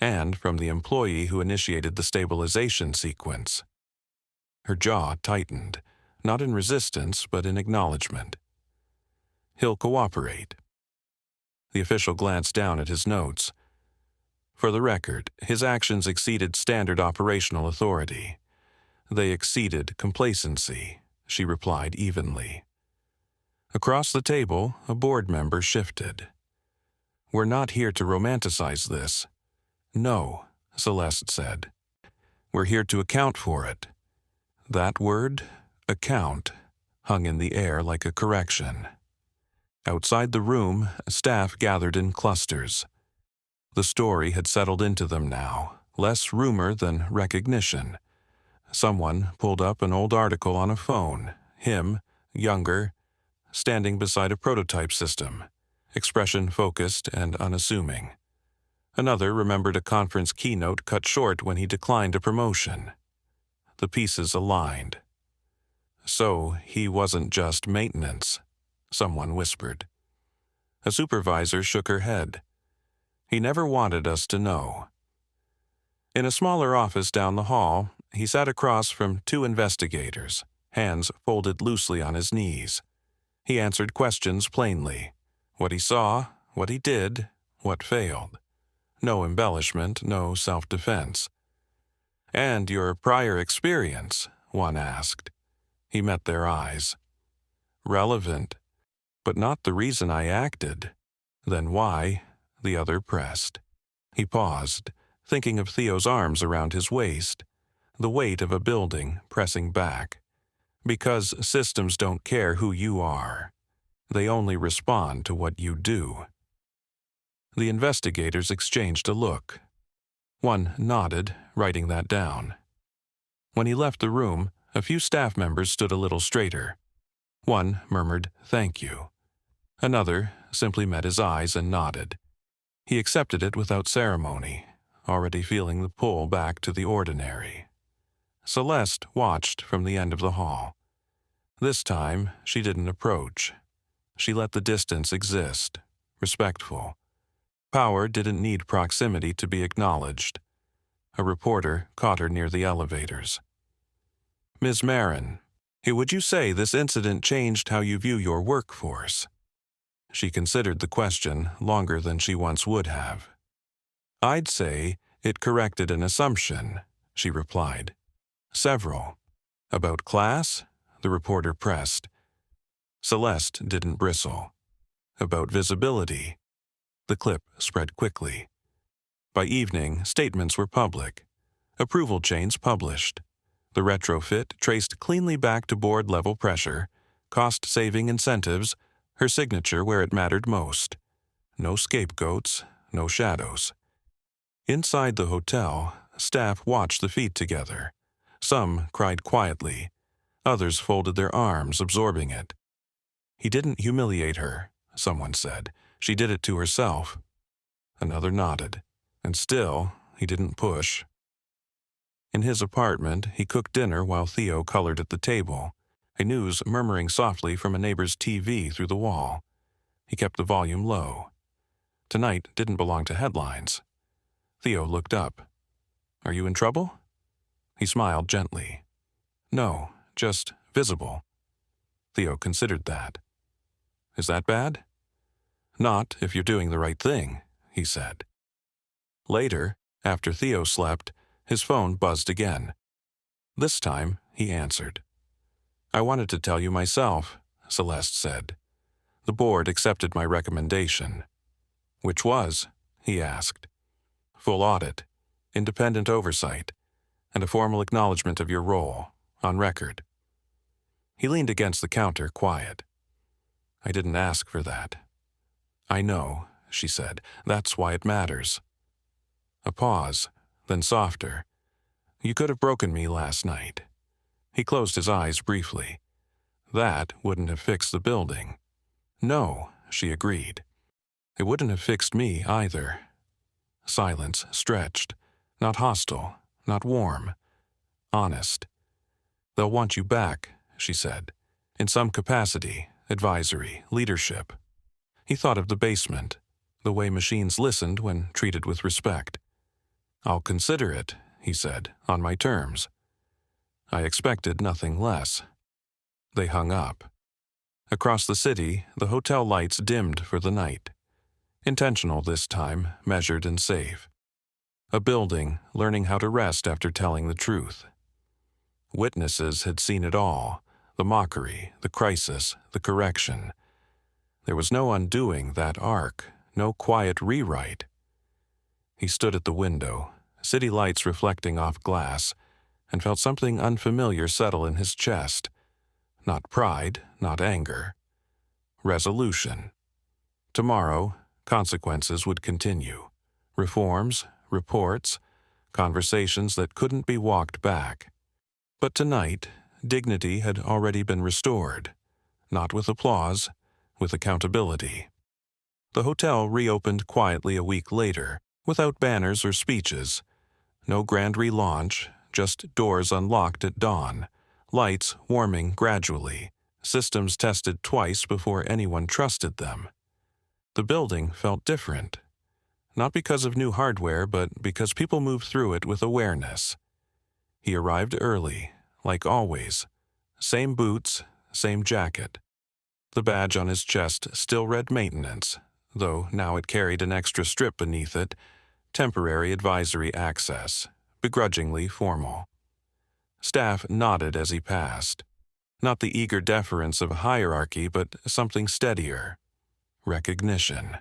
And from the employee who initiated the stabilization sequence." Her jaw tightened, not in resistance, but in acknowledgement. "He'll cooperate." The official glanced down at his notes. For the record, his actions exceeded standard operational authority. "They exceeded complacency," she replied evenly. Across the table, a board member shifted. "We're not here to romanticize this." "No," Celeste said. "We're here to account for it." That word, account, hung in the air like a correction. Outside the room, staff gathered in clusters. The story had settled into them now, less rumor than recognition. Someone pulled up an old article on a phone, him, younger, standing beside a prototype system, expression focused and unassuming. Another remembered a conference keynote cut short when he declined a promotion. The pieces aligned. "So he wasn't just maintenance," someone whispered. A supervisor shook her head. "He never wanted us to know." In a smaller office down the hall, he sat across from two investigators, hands folded loosely on his knees. He answered questions plainly. What he saw, what he did, what failed. No embellishment, no self-defense. "And your prior experience?" one asked. He met their eyes. "Relevant, but not the reason I acted." "Then why?" the other pressed. He paused, thinking of Theo's arms around his waist, the weight of a building pressing back. "Because systems don't care who you are. They only respond to what you do." The investigators exchanged a look. One nodded, writing that down. When he left the room, a few staff members stood a little straighter. One murmured, "Thank you." Another simply met his eyes and nodded. He accepted it without ceremony, already feeling the pull back to the ordinary. Celeste watched from the end of the hall. This time, she didn't approach. She let the distance exist, respectful. Power didn't need proximity to be acknowledged. A reporter caught her near the elevators. "Ms. Marin, would you say this incident changed how you view your workforce?" She considered the question longer than she once would have. "I'd say it corrected an assumption," she replied. "Several." "About class?" the reporter pressed. Celeste didn't bristle. "About visibility?" The clip spread quickly. By evening, statements were public. Approval chains published. The retrofit traced cleanly back to board-level pressure, cost-saving incentives, her signature where it mattered most. No scapegoats, no shadows. Inside the hotel, staff watched the feat together. Some cried quietly. Others folded their arms, absorbing it. "He didn't humiliate her," someone said. "She did it to herself." Another nodded. "And still, he didn't push." In his apartment, he cooked dinner while Theo colored at the table, a news murmuring softly from a neighbor's TV through the wall. He kept the volume low. Tonight didn't belong to headlines. Theo looked up. "Are you in trouble?" He smiled gently. "No, just visible." Theo considered that. "Is that bad?" "Not if you're doing the right thing," he said. Later, after Theo slept, His phone buzzed again. This time, he answered. "I wanted to tell you myself," Celeste said. "The board accepted my recommendation." "Which was?" he asked. "Full audit, independent oversight, and a formal acknowledgement of your role, on record." He leaned against the counter, quiet. "I didn't ask for that." "I know," she said. "That's why it matters." A pause, then softer. "You could have broken me last night." He closed his eyes briefly. "That wouldn't have fixed the building." "No," she agreed. "It wouldn't have fixed me either." Silence stretched. Not hostile, not warm. Honest. "They'll want you back," she said. "In some capacity, advisory, leadership." He thought of the basement, the way machines listened when treated with respect. "I'll consider it," he said, "on my terms." I expected nothing less. They hung up. Across the city, the hotel lights dimmed for the night. Intentional this time, measured and safe. A building learning how to rest after telling the truth. Witnesses had seen it all, the mockery, the crisis, the correction. There was no undoing that arc, no quiet rewrite. He stood at the window, city lights reflecting off glass, and felt something unfamiliar settle in his chest. Not pride, not anger. Resolution. Tomorrow, consequences would continue. Reforms, reports, conversations that couldn't be walked back. But tonight, dignity had already been restored. Not with applause, with accountability. The hotel reopened quietly a week later, without banners or speeches. No grand relaunch, just doors unlocked at dawn, lights warming gradually, systems tested twice before anyone trusted them. The building felt different. Not because of new hardware, but because people moved through it with awareness. He arrived early, like always. Same boots, same jacket. The badge on his chest still read maintenance, though now it carried an extra strip beneath it, temporary advisory access, begrudgingly formal. Staff nodded as he passed. Not the eager deference of hierarchy, but something steadier. Recognition.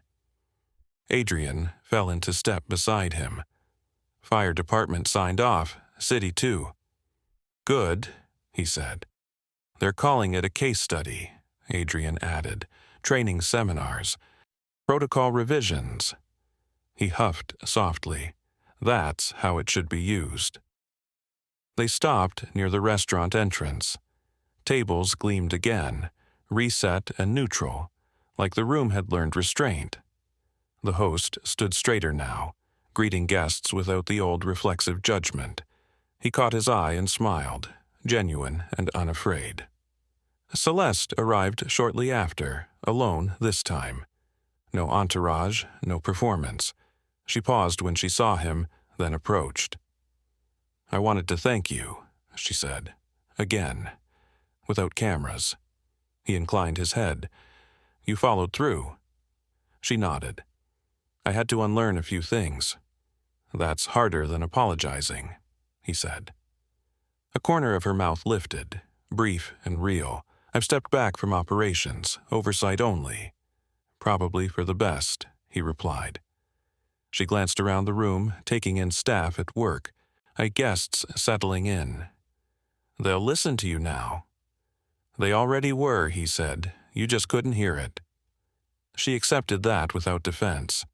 Adrian fell into step beside him. Fire department signed off, city too. "Good," he said. "They're calling it a case study," Adrian added. "Training seminars. Protocol revisions." He huffed softly. "That's how it should be used." They stopped near the restaurant entrance. Tables gleamed again, reset and neutral, like the room had learned restraint. The host stood straighter now, greeting guests without the old reflexive judgment. He caught his eye and smiled, genuine and unafraid. Celeste arrived shortly after, alone this time. No entourage, no performance. She paused when she saw him, then approached. "I wanted to thank you," she said. "Again. Without cameras." He inclined his head. "You followed through." She nodded. "I had to unlearn a few things." "That's harder than apologizing," he said. A corner of her mouth lifted, brief and real. "I've stepped back from operations, oversight only." "Probably for the best," he replied. She glanced around the room, taking in staff at work, guests settling in. "They'll listen to you now." "They already were," he said. "You just couldn't hear it." She accepted that without defense.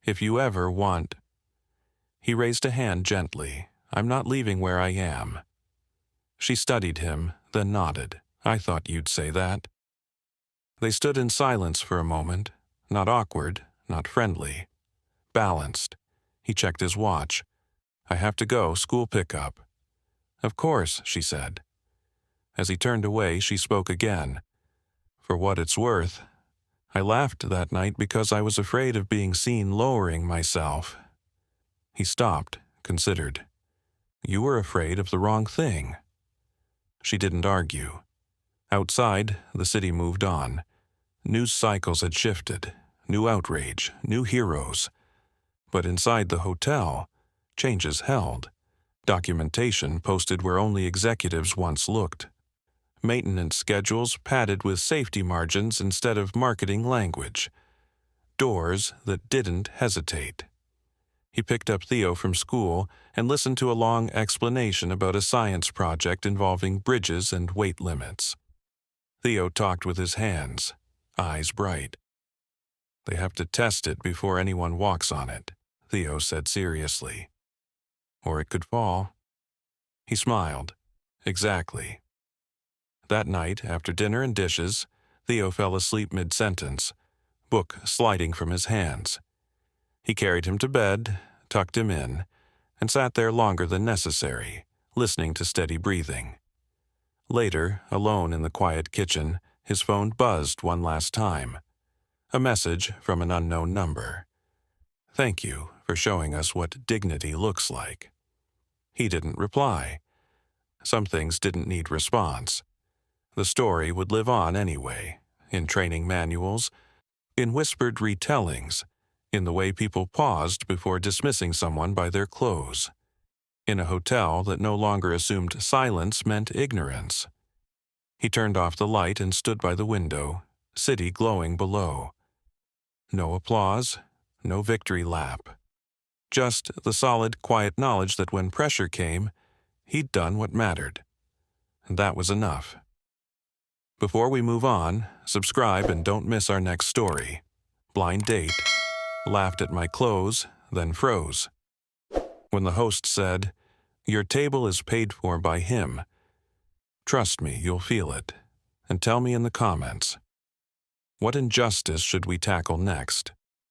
"If you ever want—" He raised a hand gently. "I'm not leaving where I am." She studied him, then nodded. "I thought you'd say that." They stood in silence for a moment, not awkward, not friendly. Balanced. He checked his watch. "I have to go, school pickup." "Of course," she said. As he turned away, she spoke again. "For what it's worth, I laughed that night because I was afraid of being seen lowering myself." He stopped, considered. "You were afraid of the wrong thing." She didn't argue. Outside, the city moved on. News cycles had shifted. New outrage, new heroes. But inside the hotel, changes held. Documentation posted where only executives once looked. Maintenance schedules padded with safety margins instead of marketing language. Doors that didn't hesitate. He picked up Theo from school and listened to a long explanation about a science project involving bridges and weight limits. Theo talked with his hands, eyes bright. "They have to test it before anyone walks on it," Theo said seriously. "Or it could fall." He smiled. "Exactly." That night, after dinner and dishes, Theo fell asleep mid-sentence, book sliding from his hands. He carried him to bed, tucked him in, and sat there longer than necessary, listening to steady breathing. Later, alone in the quiet kitchen, his phone buzzed one last time. A message from an unknown number. "Thank you for showing us what dignity looks like." He didn't reply. Some things didn't need response. The story would live on anyway, in training manuals, in whispered retellings, in the way people paused before dismissing someone by their clothes, in a hotel that no longer assumed silence meant ignorance. He turned off the light and stood by the window, city glowing below. No applause, no victory lap. Just the solid, quiet knowledge that when pressure came, he'd done what mattered. And that was enough. Before we move on, subscribe and don't miss our next story. Blind date. Laughed at my clothes, then froze. When the host said, "Your table is paid for by him," trust me, you'll feel it. And tell me in the comments. What injustice should we tackle next?